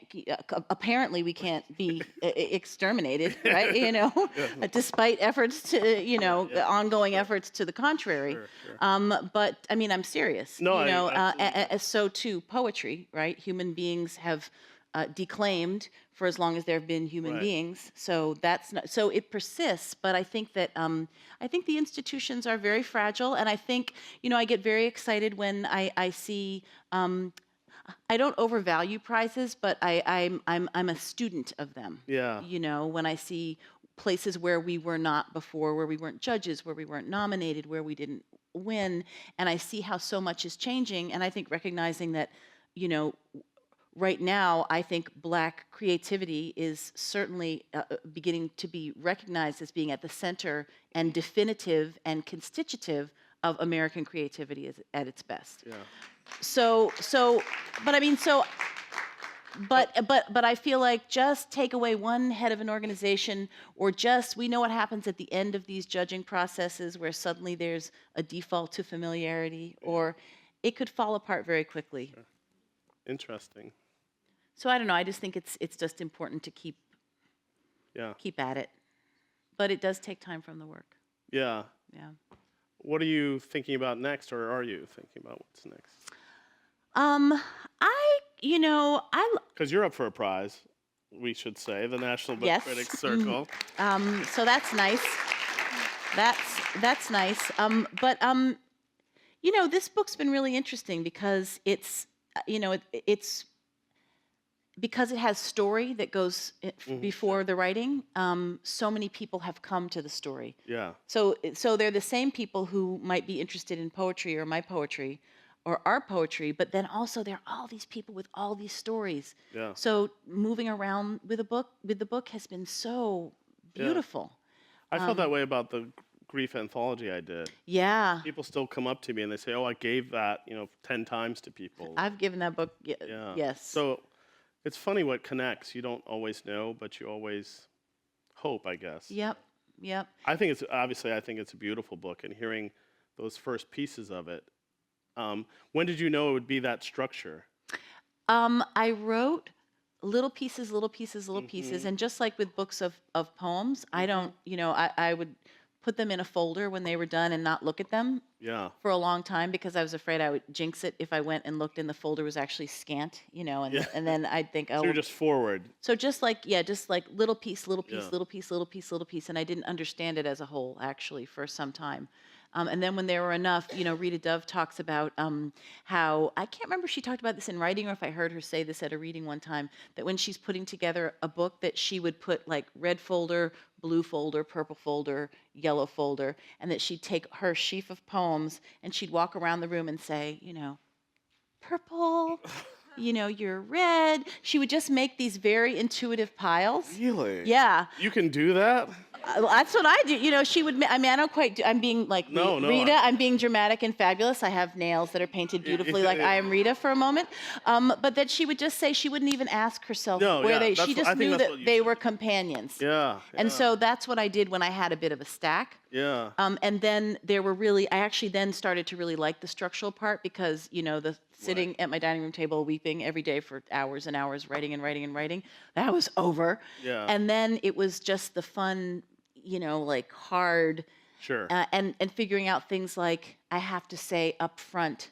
apparently we can't be exterminated, right? You know, despite efforts to, you know, ongoing efforts to the contrary. Sure, sure. But I mean, I'm serious. No, you know, absolutely. so too poetry, right? Human beings have declaimed for as long as there have been human Right. beings. So that's not, so it persists. But I think that I think the institutions are very fragile, and I think, you know, I get very excited when I see. I don't overvalue prizes, but I'm a student of them. Yeah. You know, when I see places where we were not before, where we weren't judges, where we weren't nominated, where we didn't win, and I see how so much is changing, and I think recognizing that, you know, right now, I think black creativity is certainly beginning to be recognized as being at the center and definitive and constitutive of American creativity at its best. Yeah. But I mean, but I feel like just take away one head of an organization, or just, we know what happens at the end of these judging processes where suddenly there's a default to familiarity, or it could fall apart very quickly. Interesting. So I don't know. I just think it's just important to keep at it, but it does take time from the work. Yeah. Yeah. What are you thinking about next, or are you thinking about what's next? I Because you're up for a prize, we should say, the National Book Yes. Critics Circle. So that's nice. That's nice. But you know, this book's been really interesting because it's, you know, it's because it has story that goes before the writing. So many people have come to the story. Yeah. So they're the same people who might be interested in poetry or my poetry or our poetry, but then also there are all these people with all these stories. Yeah. So moving around with the book has been so beautiful. I felt that way about the grief anthology I did. Yeah. People still come up to me and they say, "Oh, I gave that, 10 times to people." I've given that book, Yeah. yes. So it's funny what connects. You don't always know, but you always hope, I guess. Yep, yep. I think it's a beautiful book, and hearing those first pieces of it. When did you know it would be that structure? I wrote little pieces, little pieces, little pieces, and just like with books of poems, I don't, I would put them in a folder when they were done and not look at them Yeah. for a long time because I was afraid I would jinx it if I went and looked and the folder was actually scant, and Yeah. and then I'd think, So oh, you're just forward. so just like little piece, little piece, Yeah. little piece, little piece, little piece, and I didn't understand it as a whole actually for some time. And then when there were enough, Rita Dove talks about how, I can't remember if she talked about this in writing or if I heard her say this at a reading one time, that when she's putting together a book that she would put like red folder, blue folder, purple folder, yellow folder, and that she'd take her sheaf of poems and she'd walk around the room and say, purple, you're red. She would just make these very intuitive piles. Really? Yeah. You can do that? That's what I do. She would, I don't quite do, I'm being like No, Rita, I'm being dramatic and fabulous. I have nails that are painted beautifully like I am Rita for a moment. But that she would just say, she wouldn't even ask herself No, where yeah, she just knew that they were companions. Yeah. And so that's what I did when I had a bit of a stack. Yeah. And then I actually then started to really like the structural part because, the sitting at my dining room table weeping every day for hours and hours, writing and writing and writing, that was over. Yeah. And then it was just the fun, like hard, Sure. and figuring out things like I have to say up front,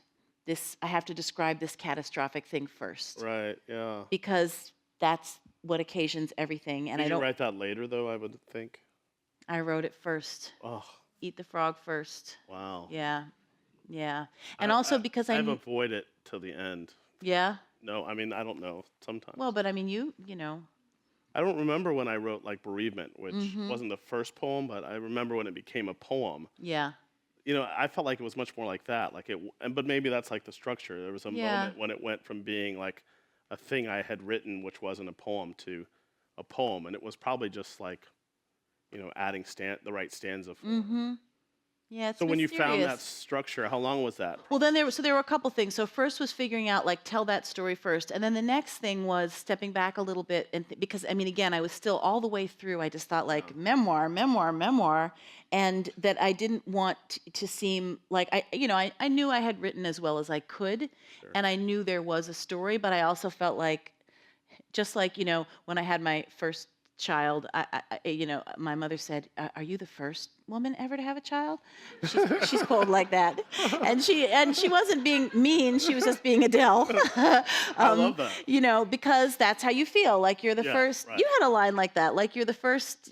I have to describe this catastrophic thing first. Right. Yeah. Because that's what occasions everything. And Did I don't you write that later, though, I would think? I wrote it first. Oh, Eat the frog first. wow. Yeah. Yeah. And also because I've avoided it till the end. Yeah. No, I mean, I don't know, sometimes. Well, but I mean, you know. I don't remember when I wrote, like, Bereavement, which wasn't the first poem, but I remember when it became a poem. Yeah. I felt like it was much more like that. But maybe that's like the structure. There was a moment when it went from being like a thing I had written, which wasn't a poem, to a poem, and it was probably just like, adding the right stanza for it. Yeah, it's So when you found that mysterious. structure, how long was that? Well, then there were a couple things. So first was figuring out like tell that story first, and then the next thing was stepping back a little bit, and because I mean, again, I was still all the way through. I just thought like memoir, memoir, memoir, and that I didn't want to seem like I knew I had written as well as I could, and I knew there was a story, but I also felt like, just like when I had my first child, my mother said, "Are you the first woman ever to have a child?" She's cold like that, and she wasn't being mean. She was just being Adele. I love that. Because that's how you feel. Like you're the Yeah, first. right. You had a line like that. Like you're the first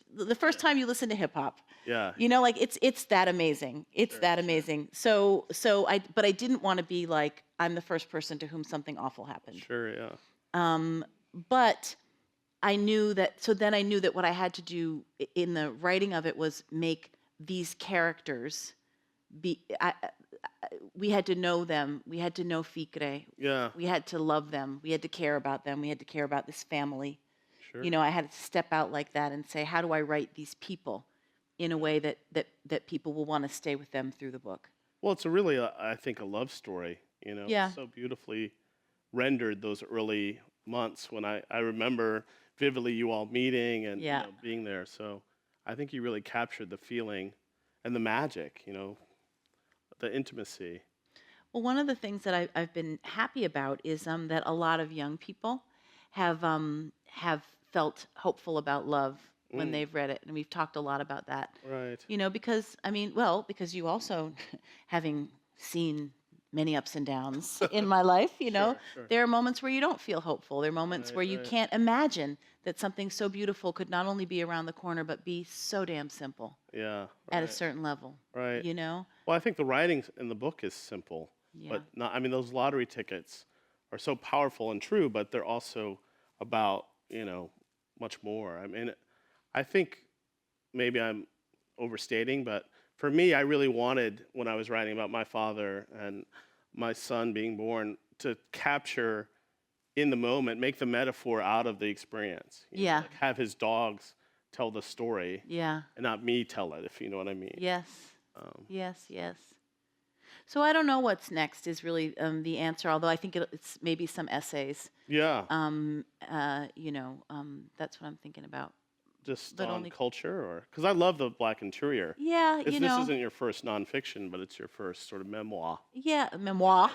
time you listen to hip hop. Yeah. Like it's that amazing. It's that amazing. So but I didn't want to be like I'm the first person to whom something awful happened. Sure, yeah. But I knew that, so then I knew that what I had to do in the writing of it was make these characters we had to know them. We had to know Ficre. Yeah. We had to love them. We had to care about them. We had to care about this family. Sure. I had to step out like that and say, how do I write these people in a way that people will want to stay with them through the book? Well, it's I think, a love story, Yeah. so beautifully rendered those early months when I remember vividly you all meeting and Yeah. being there. So I think you really captured the feeling and the magic, the intimacy. Well, one of the things that I've been happy about is that a lot of young people have felt hopeful about love when they've read it, and we've talked a lot about that. Right. Because because you also, having seen many ups and downs in my life, Sure. there are moments where you don't feel hopeful. There are moments Right, where you right. can't imagine that something so beautiful could not only be around the corner but be so damn simple Yeah. at a Right. certain level. Right. You know? Well, I think the writing in the book is simple, Yeah. but not. I mean, those lottery tickets are so powerful and true, but they're also about much more. I mean, I think maybe I'm overstating, but for me, I really wanted, when I was writing about my father and my son being born, to capture in the moment, make the metaphor out of the experience. Yeah. Like have his dogs tell the story Yeah. and not me tell it, if you know what I mean. Yes. Yes. So I don't know what's next is really the answer, although I think it's maybe some essays. Yeah, That's what I'm thinking about. just But on only, culture, or because I love the Black Interior. yeah, This isn't your first nonfiction, but it's your first sort of memoir. yeah, memoir.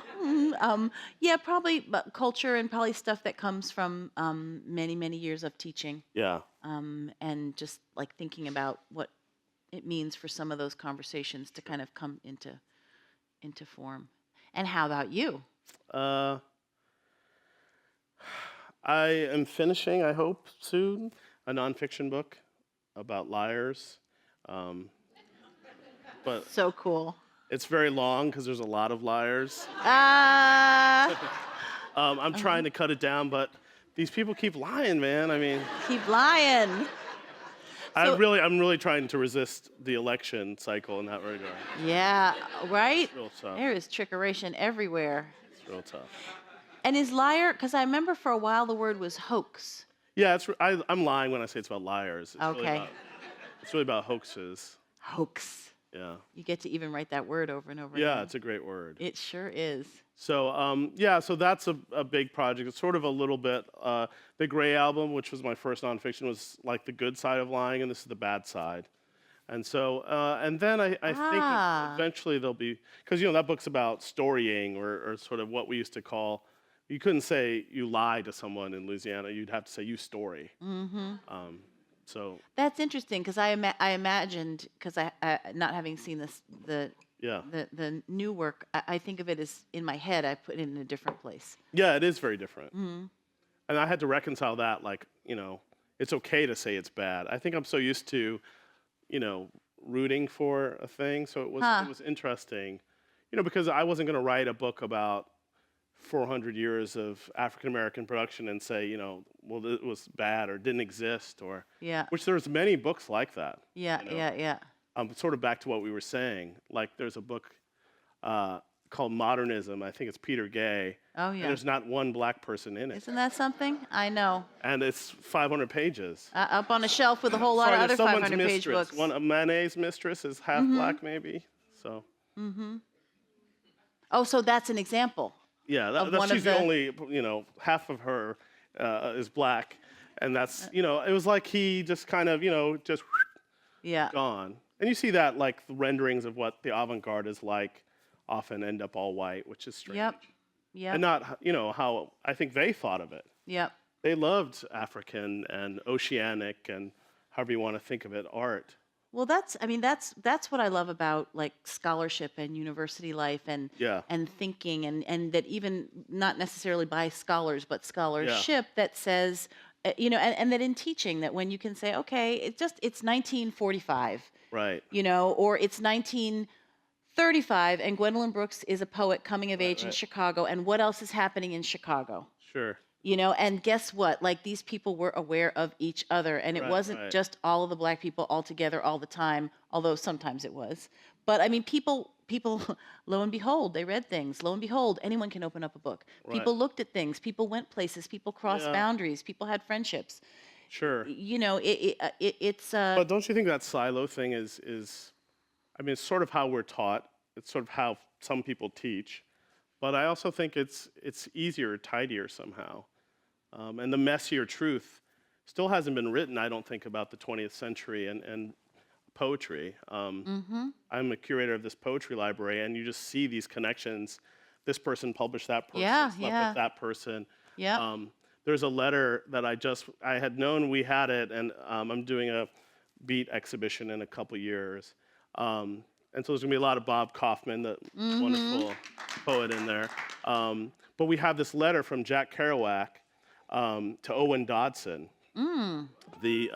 Yeah, probably but culture and probably stuff that comes from many, many years of teaching, Yeah. and just like thinking about what it means for some of those conversations to kind of come into form. And how about you? Uh, I am finishing, I hope, soon, a nonfiction book about liars. Um, but So cool. it's very long because there's a lot of liars. Ah, I'm trying to cut it down, but these people keep lying, man. I mean, keep lying. So- I'm really trying to resist the election cycle in that regard. Yeah, right? Real tough. There is trickeration everywhere. It's real tough. And is liar, because I remember for a while the word was hoax. Yeah, I'm lying when I say it's about liars. Okay. It's really about hoaxes. Hoax. Yeah. You get to even write that word over and over Yeah, again. it's a great word. It sure is. So so that's a big project. It's sort of a little bit. The Gray album, which was my first nonfiction, was like the good side of lying, and this is the bad side. And so, and then I think eventually there'll be, because that book's about storying, or sort of what we used to call. You couldn't say you lie to someone in Louisiana. You'd have to say you story. Mm-hmm. So That's interesting because I imagined, because I not having seen the new work, I think of it as in my head. I put it in a different place. yeah, it is very different. Mm-hmm. And I had to reconcile that, like, it's okay to say it's bad. I think I'm so used to, rooting for a thing. So it was interesting, because I wasn't going to write a book about 400 years of African American production and say, well, it was bad or didn't exist, or which there's many books like that. Yeah. Sort of back to what we were saying. Like there's a book called Modernism. I think it's Peter Gay. Oh, And yeah. there's not one black person in it. Isn't that something? I know. And it's 500 pages. Up on a shelf with a whole lot of other Someone's 500-page mistress. books. A Manet's mistress is half black, maybe. So. Oh, so that's an example. Yeah, Of one of she's the the- only, half of her is black. And that's, it was like he just kind of, just Yeah. gone. And you see that, like, the renderings of what the avant-garde is like often end up all white, which is strange. Yep. And not, how I think they thought of it. Yep. They loved African and oceanic and however you want to think of it, art. Well, that's what I love about like scholarship and university life and Yeah. and thinking and that even not necessarily by scholars but scholarship that says and that in teaching that when you can say okay it's 1945 Right. or it's 1935 and Gwendolyn Brooks is a poet coming of age in right. Chicago and what else is happening in Chicago. Sure. And guess what? Like these people were aware of each other, and it wasn't right. just all of the black people all together all the time, although sometimes it was. But I mean, people, lo and behold, they read things. Lo and behold, anyone can open up a book. Right. People looked at things. People went places. People crossed Yeah. boundaries. People had friendships. Sure. It's But don't you think that silo thing is it's sort of how we're taught. It's sort of how some people teach. But I also think it's easier, tidier somehow. And the messier truth still hasn't been written, I don't think, about the 20th century and poetry. I'm a curator of this poetry library, and you just see these connections. This person published that person, slept with that person. Yeah. There's a letter that I had known we had it, and I'm doing a Beat exhibition in a couple years. And so there's going to be a lot of Bob Kaufman, the wonderful poet in there. But we have this letter from Jack Kerouac to Owen Dodson, the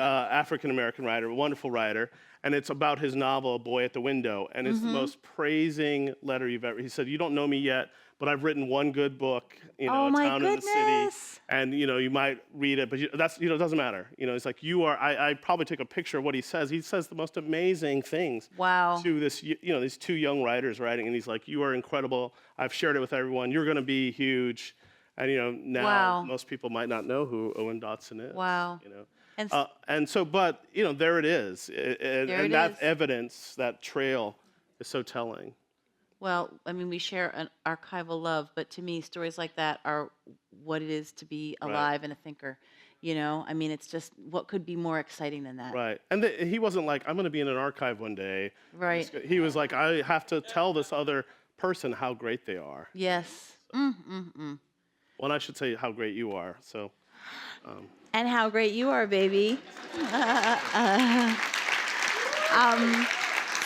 African-American writer, a wonderful writer. And it's about his novel, A Boy at the Window. And it's the most praising letter you've ever. He said, "You don't know me yet, but I've written one good book, Oh, A my Town in the City. goodness. And, you might read it, but it doesn't matter. It's like you are, I probably took a picture of what he says. He says the most amazing things Wow. to this, these two young writers writing. And he's like, you are incredible. I've shared it with everyone. You're going to be huge. And now Wow. most people might not know who Owen Dotson is. Wow. And so, but there it is, and that is. evidence, that trail, is so telling. Well, I mean, we share an archival love, but to me, stories like that are what it is to be alive and a thinker. I mean, it's just what could be more exciting than that? Right. And he wasn't like, I'm going to be in an archive one day. Right. He was like, I have to tell this other person how great they are. Yes. Well, and I should say how great you are. So. And how great you are, baby.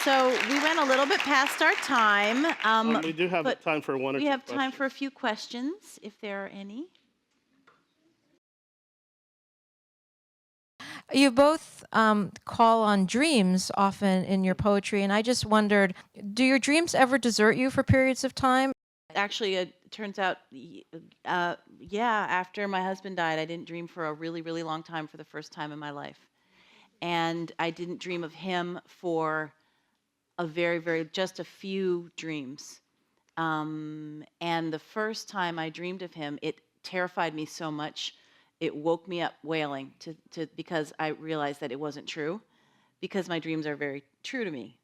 So we went a little bit past our time. We do have time for one or two questions. We have time for a few questions, if there are any. You both call on dreams often in your poetry, and I just wondered, do your dreams ever desert you for periods of time? Actually, it turns out, after my husband died, I didn't dream for a really, really long time for the first time in my life. And I didn't dream of him for just a few dreams. And the first time I dreamed of him, it terrified me so much, it woke me up wailing because I realized that it wasn't true, because my dreams are very true to me.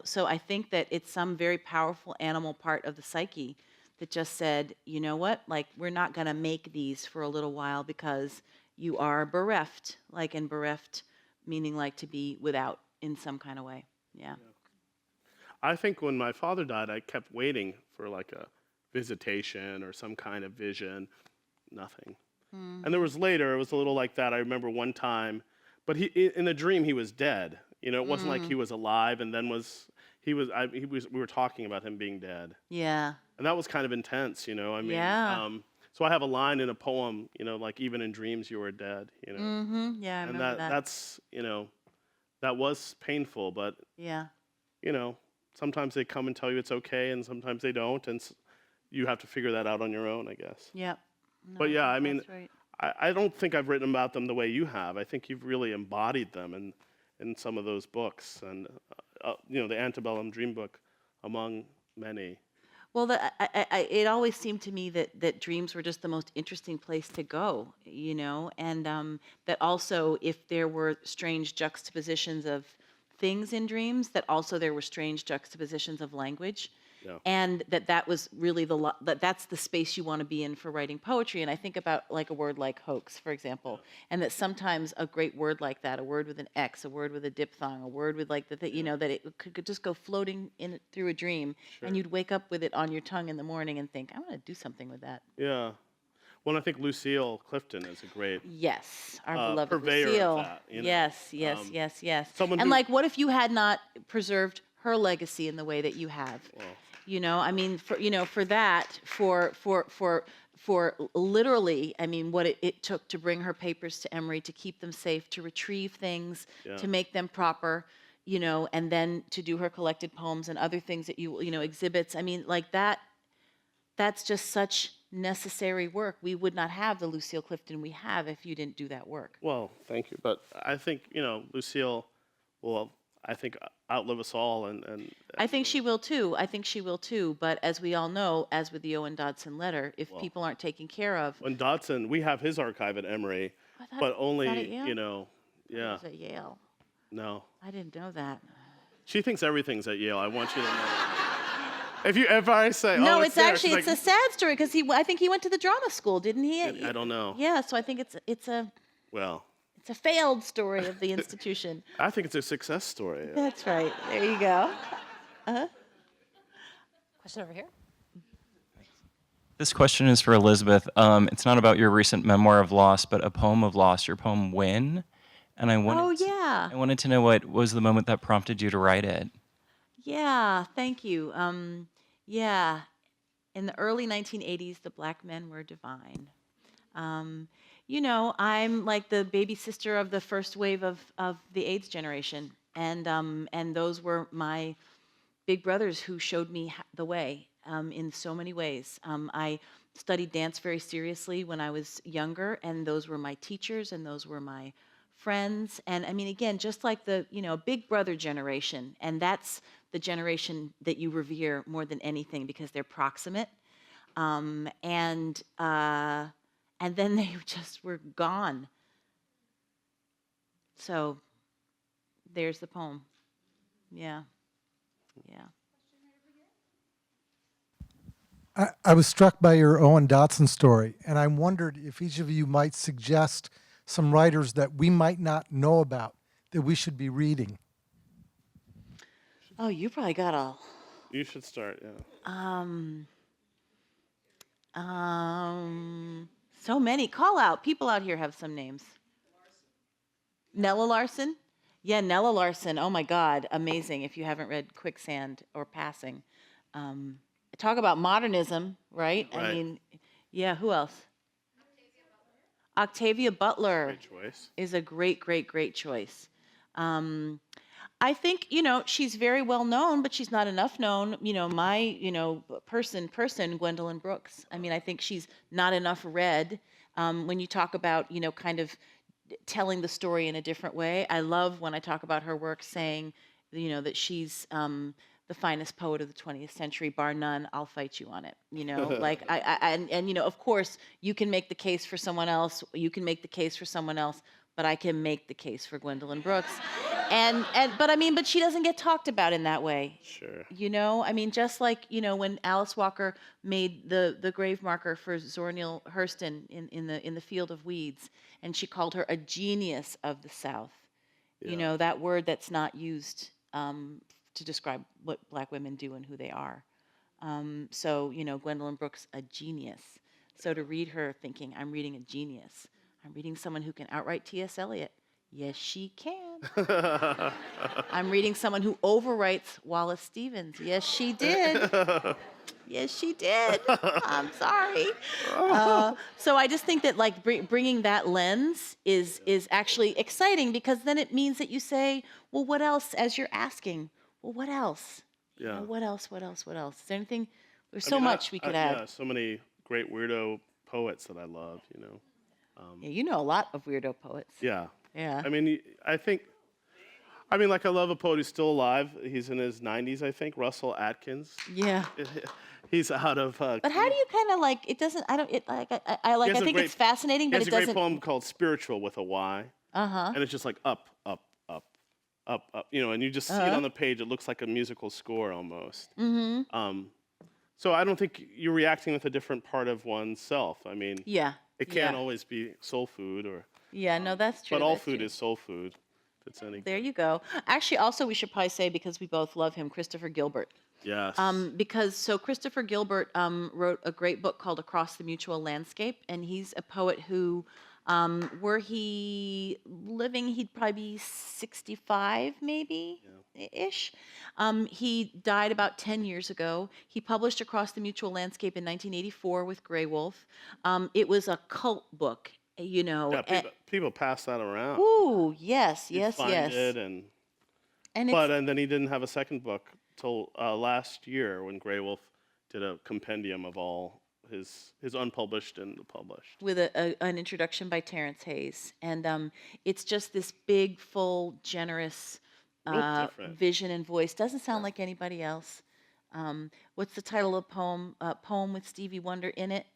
So I think that it's some very powerful animal part of the psyche that just said, you know what, like, we're not going to make these for a little while because you are bereft, and bereft meaning like to be without in some kind of way. Yeah. I think when my father died, I kept waiting for like a visitation or some kind of vision. Nothing. And there was later, it was a little like that. I remember one time, but in the dream he was dead. It wasn't like he was alive and then we were talking about him being dead. Yeah. And that was kind of intense, I mean. Yeah. So I have a line in a poem, like, even in dreams you are dead, Yeah, I remember that. That's, that was painful, but yeah. Sometimes they come and tell you it's okay, and sometimes they don't, and you have to figure that out on your own, I guess. Yeah. No, But yeah, I mean, that's right. I don't think I've written about them the way you have. I think you've really embodied them in some of those books, and the Antebellum Dream Book, among many. Well, it always seemed to me that dreams were just the most interesting place to go, and that also, if there were strange juxtapositions of things in dreams, that also there were strange juxtapositions of language. Yeah. And that was really that's the space you want to be in for writing poetry. And I think about like a word like hoax, for example, and that sometimes a great word like that, a word with an X, a word with a diphthong, a word with like that it could just go floating in through a dream, and you'd wake up with it on your tongue in the morning and think, I want to do something with that. Yeah. Well, I think Lucille Clifton is a great our beloved purveyor Lucille. of that. Yes. Someone and who, like, what if you had not preserved her legacy in the way that you have? Well, I mean, for literally, I mean, what it took to bring her papers to Emory, to keep them safe, to retrieve things, to make them proper, and then to do her collected poems and other things that exhibits. I mean, like that's just such necessary work. We would not have the Lucille Clifton we have if you didn't do that work. Well, thank you. But I think, Lucille will, I think, outlive us all. And I think she will too. But as we all know, as with the Owen Dodson letter, if people aren't taken care of. When Dodson, we have his archive at Emory, but only, yeah. Yeah. It was at Yale. No. I didn't know that. She thinks everything's at Yale. I want you to know. If I say, no, oh, it's there, actually, it's a sad story because I think he went to the drama school, didn't he? I don't know. Yeah, so I think it's a failed story of the institution. I think it's a success story. That's right. There you go. Question over here. This question is for Elizabeth. It's not about your recent memoir of loss, but a poem of loss, your poem When. And I wanted to know what was the moment that prompted you to write it. Yeah, thank you. In the early 1980s, the black men were divine. I'm like the baby sister of the first wave of the AIDS generation. And those were my big brothers who showed me the way in so many ways. I studied dance very seriously when I was younger, and those were my teachers, and those were my friends. And I mean, again, just like the, big brother generation, and that's the generation that you revere more than anything because they're proximate. and then they just were gone. So there's the poem. Yeah. I was struck by your Owen Dotson story, and I wondered if each of you might suggest some writers that we might not know about that we should be reading. Oh, you probably got a. You should start, yeah. So many. Call out. People out here have some names. Nella Larson? Yeah, Nella Larson. Oh my God, amazing. If you haven't read Quicksand or Passing. Talk about modernism, right? I mean, yeah, who else? Octavia Butler. Great choice. Is a great, great, great choice. I think, she's very well known, but she's not enough known. My, person, Gwendolyn Brooks. I mean, I think she's not enough read. When you talk about, kind of telling the story in a different way. I love when I talk about her work saying, that she's the finest poet of the 20th century, bar none. I'll fight you on it. Like of course, you can make the case for someone else. You can make the case for someone else, but I can make the case for Gwendolyn Brooks. But she doesn't get talked about in that way. Sure. Just like, when Alice Walker made the grave marker for Zora Neale Hurston in the Field of Weeds, and she called her a genius of the South. Yeah. That word that's not used to describe what Black women do and who they are. So, Gwendolyn Brooks, a genius. So to read her thinking, I'm reading a genius. I'm reading someone who can outright T.S. Eliot. Yes, she can. I'm reading someone who overwrites Wallace Stevens. Yes, she did. Yes, she did. I'm sorry. So I just think that bringing that lens is actually exciting, because then it means that you say, well, what else, as you're asking? Well, what else? Yeah. What else? Is there anything? There's so much we could add. Yeah, so many great weirdo poets that I love, Yeah, you know a lot of weirdo poets. Yeah. Yeah. I mean, I love a poet who's still alive. He's in his 90s, I think, Russell Atkins. Yeah. He's out of. But how do you kind of it doesn't, I don't, it, like, I think it's fascinating, but it doesn't. He has a great poem called Spiritual with a Y. Uh-huh. And it's just like up, up, up, up, up, and you just see it on the page. It looks like a musical score almost. Mm-hmm. So I don't think you're reacting with a different part of oneself. I mean, Yeah. it can't always be soul food or. Yeah, no, that's true. But all that's food true. is soul food. If it's any. There you go. Actually, also, we should probably say, because we both love him, Christopher Gilbert. Yes. Because Christopher Gilbert wrote a great book called Across the Mutual Landscape, and he's a poet who, were he living, he'd probably be 65 maybe, ish. He died about 10 years ago. He published Across the Mutual Landscape in 1984 with Grey Wolf. It was a cult book, Yeah, people pass that around. Ooh, yes. Find it and then he didn't have a second book till last year when Grey Wolf did a compendium of all his unpublished and the published. With an introduction by Terrence Hayes. And it's just this big, full, generous vision and voice. Doesn't sound like anybody else. What's the title of the poem? Poem with Stevie Wonder in it.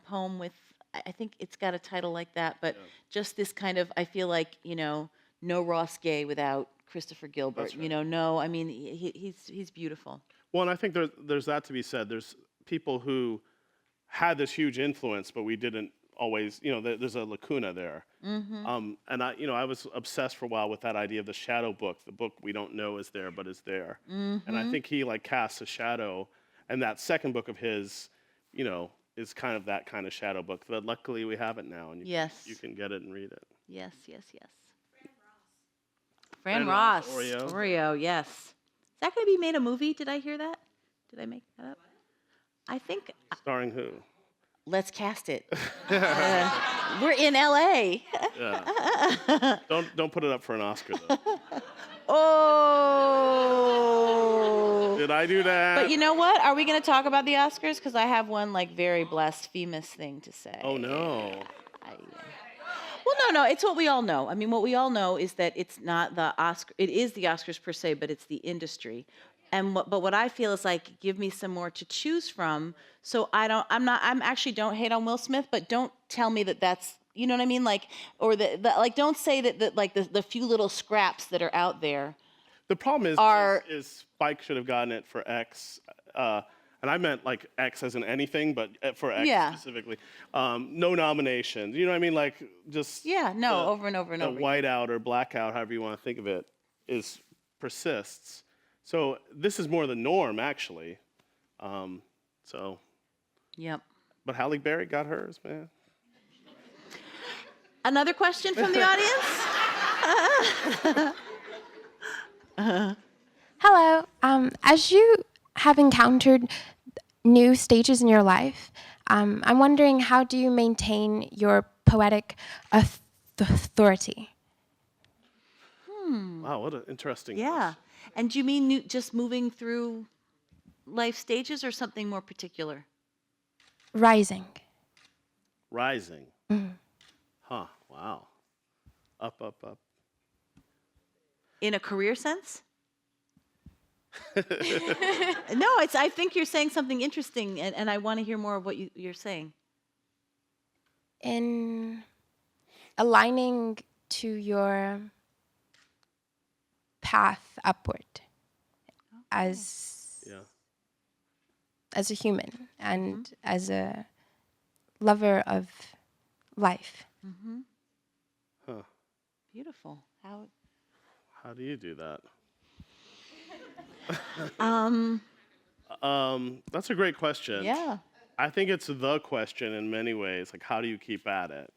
Poem with, I think it's got a title like that, but just this kind of, I feel like, no Ross Gay without Christopher Gilbert. That's right. No, I mean, he's beautiful. Well, and I think there's that to be said. There's people who had this huge influence, but we didn't always, there's a lacuna there. Mm-hmm. And I was obsessed for a while with that idea of the shadow book, the book we don't know is there, but is there. Mm-hmm. And I think he casts a shadow, and that second book of his, is kind of that kind of shadow book. But luckily we have it now, and you can get it and read it. Yes. Fran Ross. Oreo, yes. Is that going to be made a movie? Did I hear that? Did I make that up? I think. Starring who? Let's cast it. We're in L.A. Yeah. Don't put it up for an Oscar though. Oh. Did I do that? But you know what? Are we going to talk about the Oscars? Because I have one very blasphemous thing to say. Oh no. Well, no. It's what we all know. I mean, what we all know is that it's not the Oscar. It is the Oscars per se, but it's the industry. but what I feel is like, give me some more to choose from. So I'm actually don't hate on Will Smith, but don't tell me that that's, you know what I mean? Like, or like, don't say that like the few little scraps that are out there. The problem is Spike should have gotten it for X, and I meant like X as in anything, but for X specifically. No nominations. You know what I mean? Like just over and over and over. The whiteout or blackout, however you want to think of it, persists. So this is more the norm, actually. Yep. But Halle Berry got hers, man. Another question from the audience? Hello. As you have encountered new stages in your life, I'm wondering, how do you maintain your poetic authority? Wow, what an interesting Yeah. question. And do you mean just moving through life stages or something more particular? Rising. Rising. Huh, wow. Up, up, up. In a career sense? No, I think you're saying something interesting, and I want to hear more of what you're saying. In aligning to your path upward as a human and as a lover of life. Huh. Beautiful. How do you do that? That's a great question. Yeah. I think it's the question in many ways. Like, how do you keep at it?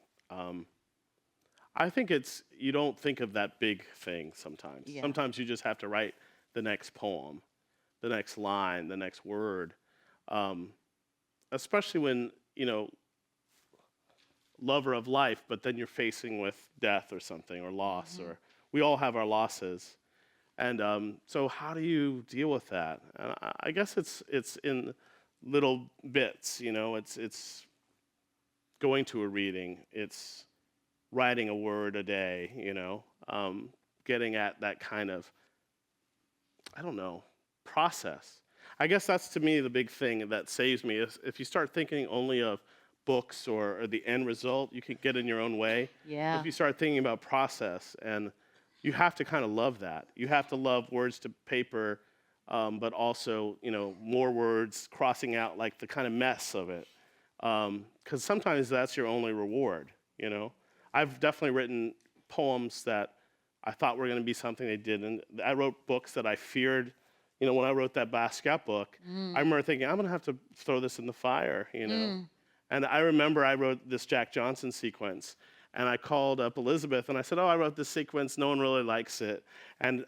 I think you don't think of that big thing sometimes. Yeah. Sometimes you just have to write the next poem, the next line, the next word. Especially when, lover of life, but then you're facing with death or something, or loss, or we all have our losses. And so how do you deal with that? And I guess it's in little bits, it's going to a reading, it's writing a word a day, getting at that kind of, process. I guess that's, to me, the big thing that saves me is if you start thinking only of books or the end result, you can get in your own way. Yeah. If you start thinking about process, and you have to kind of love that. You have to love words to paper, but also, more words crossing out like the kind of mess of it. Because sometimes that's your only reward, I've definitely written poems that I thought were going to be something they didn't. I wrote books that I feared. When I wrote that Basquiat book, I remember thinking, I'm going to have to throw this in the fire, And I remember I wrote this Jack Johnson sequence, and I called up Elizabeth, and I said, I wrote this sequence, no one really likes it. And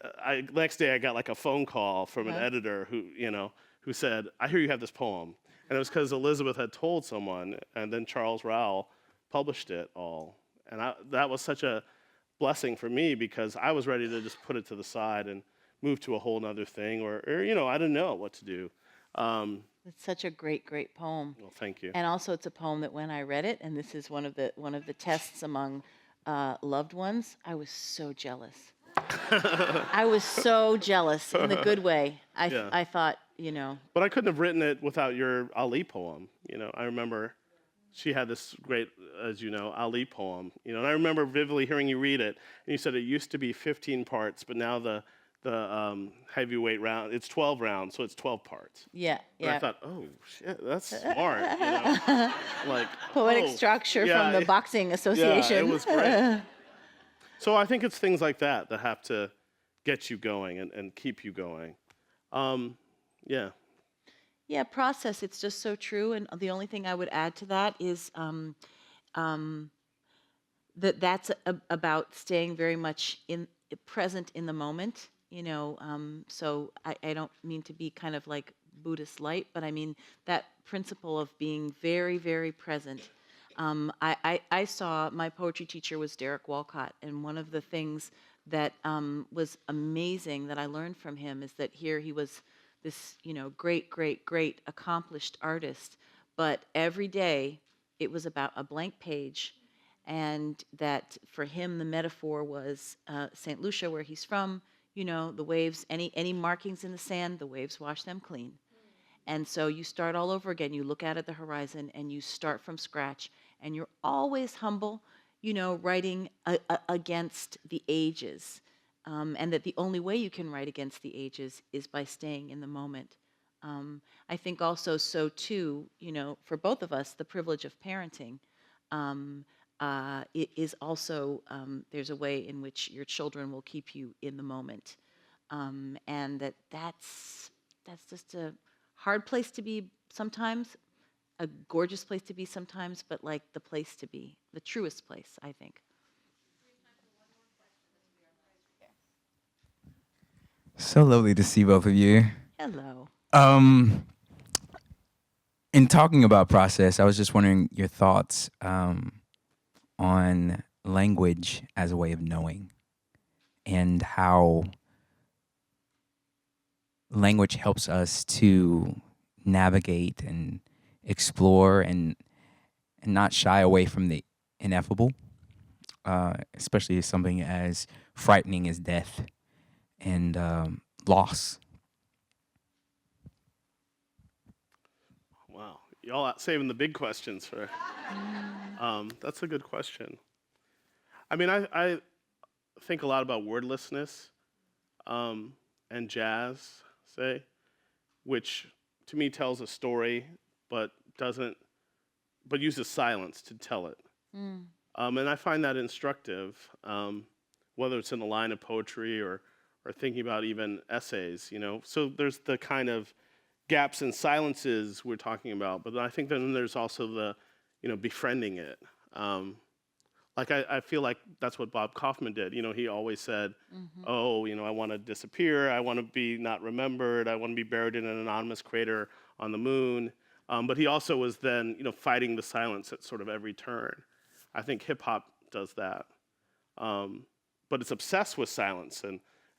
next day I got like a phone call from an editor who said, I hear you have this poem. And it was because Elizabeth had told someone, and then Charles Rowell published it all. And that was such a blessing for me, because I was ready to just put it to the side and move to a whole nother thing, or I didn't know what to do. It's such a great, great poem. Well, thank you. And also, it's a poem that when I read it, and this is one of the tests among loved ones, I was so jealous. I was so jealous in the good way. I thought, But I couldn't have written it without your Ali poem. I remember she had this great, as you know, Ali poem. And I remember vividly hearing you read it, and you said it used to be 15 parts, but now the heavyweight round, it's 12 rounds, so it's 12 parts. Yeah. And I thought, oh shit, that's smart. Like Poetic structure from the Boxing Association. Yeah, it was great. So I think it's things like that have to get you going and keep you going. Yeah. Yeah, process. It's just so true. And the only thing I would add to that is that's about staying very much present in the moment. So I don't mean to be kind of like Buddhist light, but I mean that principle of being very, very present. I saw, my poetry teacher was Derek Walcott, and one of the things that was amazing that I learned from him is that here he was this, great, great, great accomplished artist, but every day it was about a blank page, and that for him the metaphor was St. Lucia, where he's from, You know, the waves, any markings in the sand, the waves wash them clean. And so you start all over again. You look out at the horizon and you start from scratch. And you're always humble, you know, writing against the ages. And that the only way you can write against the ages is by staying in the moment. I think also, so too, you know, for both of us, the privilege of parenting it is also, there's a way in which your children will keep you in the moment. And that's just a hard place to be sometimes, a gorgeous place to be sometimes, but like the place to be, the truest place, I think. So lovely to see both of you. Hello. In talking about process, I was just wondering your thoughts on language as a way of knowing and how language helps us to navigate and explore and not shy away from the ineffable, especially something as frightening as death and loss. Wow, y'all out saving the big questions for. That's a good question. I mean, I think a lot about wordlessness and jazz, say, which to me tells a story, but uses silence to tell it. And I find that instructive, whether it's in a line of poetry or thinking about even essays, you know. So there's the kind of gaps and silences we're talking about, but I think then there's also the, you know, befriending it. Like I feel like that's what Bob Kaufman did. You know, he always said, oh, you know, I want to disappear, I want to be not remembered, I want to be buried in an anonymous crater on the moon. But he also was then, you know, fighting the silence at sort of every turn. I think hip hop does that. But it's obsessed with silence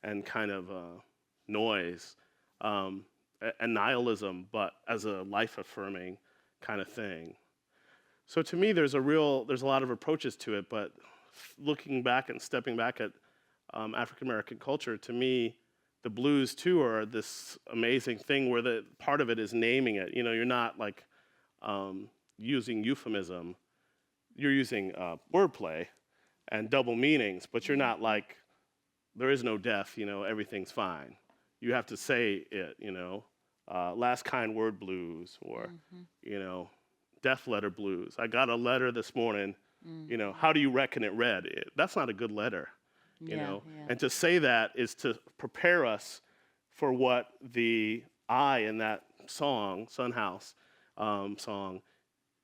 and kind of noise and nihilism, but as a life-affirming kind of thing. So to me, there's a lot of approaches to it, but looking back and stepping back at African-American culture, to me, the blues too are this amazing thing where the part of it is naming it. You know, you're not like using euphemism, you're using wordplay and double meanings, but you're not like, there is no death, you know, everything's fine. You have to say it, you know, last kind word blues or, you know, death letter blues. I got a letter this morning, you know, how do you reckon it read? That's not a good letter, you know. Yeah. And to say that is to prepare us for what the I in that song, Sun House song,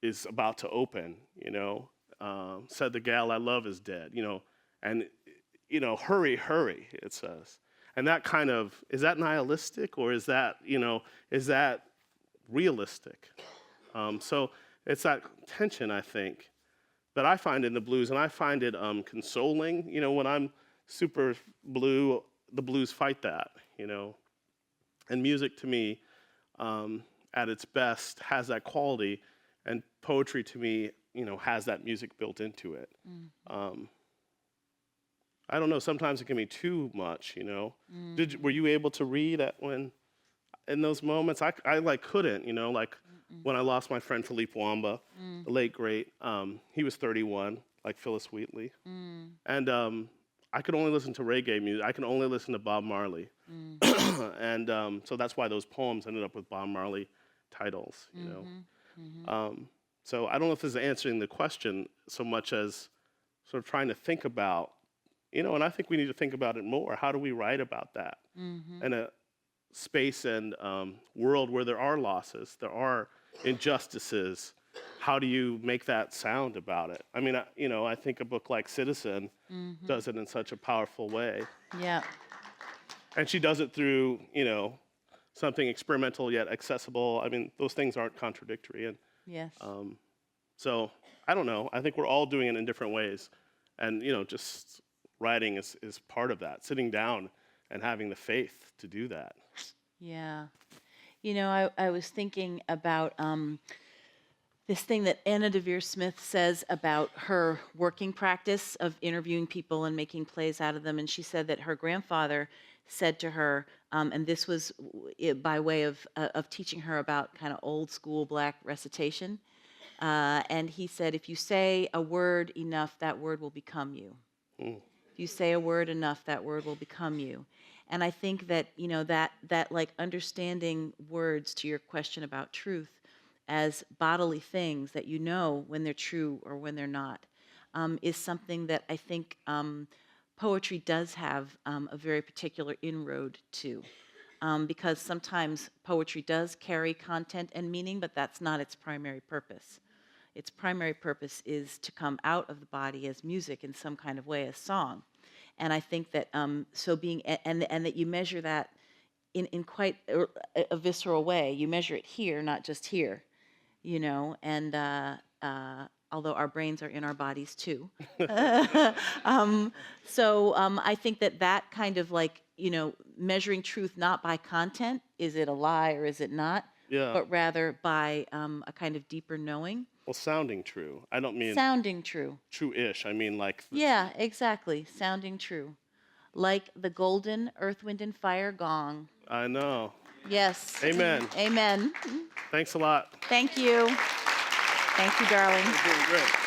is about to open, you know. Said the gal I love is dead, you know, and, you know, hurry, hurry, it says. And that kind of, is that nihilistic or is that, you know, is that realistic? So it's that tension, I think, that I find in the blues, and I find it consoling. You know, when I'm super blue, the blues fight that, you know. And music to me, at its best, has that quality, and poetry to me, you know, has that music built into it. I don't know, sometimes it can be too much, you know. Were you able to read in those moments? I like couldn't, you know, like when I lost my friend Philippe Wamba, the late great, he was 31, like Phyllis Wheatley. And I could only listen to reggae music. I can only listen to Bob Marley. And so that's why those poems ended up with Bob Marley titles, you know. So I don't know if this is answering the question so much as sort of trying to think about, you know, and I think we need to think about it more. How do we write about that in a space and world where there are losses, there are injustices? How do you make that sound about it? I mean, you know, I think a book like Citizen does it in such a powerful way. Yeah. And she does it through, you know, something experimental yet accessible. I mean, those things aren't contradictory. And Yes. so I don't know. I think we're all doing it in different ways. And, you know, just writing is part of that, sitting down and having the faith to do that. Yeah. You know, I was thinking about this thing that Anna Devere Smith says about her working practice of interviewing people and making plays out of them. And she said that her grandfather said to her, and this was by way of teaching her about kind of old school Black recitation. And he said, if you say a word enough, that word will become you. If you say a word enough, that word will become you. And I think that, you know, that like understanding words, to your question about truth, as bodily things that you know when they're true or when they're not, is something that I think poetry does have a very particular inroad to. Because sometimes poetry does carry content and meaning, but that's not its primary purpose. Its primary purpose is to come out of the body as music in some kind of way, as song. And I think that so being, and that you measure that in quite a visceral way. You measure it here, not just here, you know, and although our brains are in our bodies too. So I think that kind of like, you know, measuring truth not by content, is it a lie or is it not, but rather by a kind of deeper knowing. Well, sounding true. I don't mean sounding true. True-ish. I mean like. Yeah, exactly. Sounding true. Like the golden earth, wind, and fire gong. I know. Yes. Amen. Amen. Thanks a lot. Thank you. Thank you, darling. You're doing great.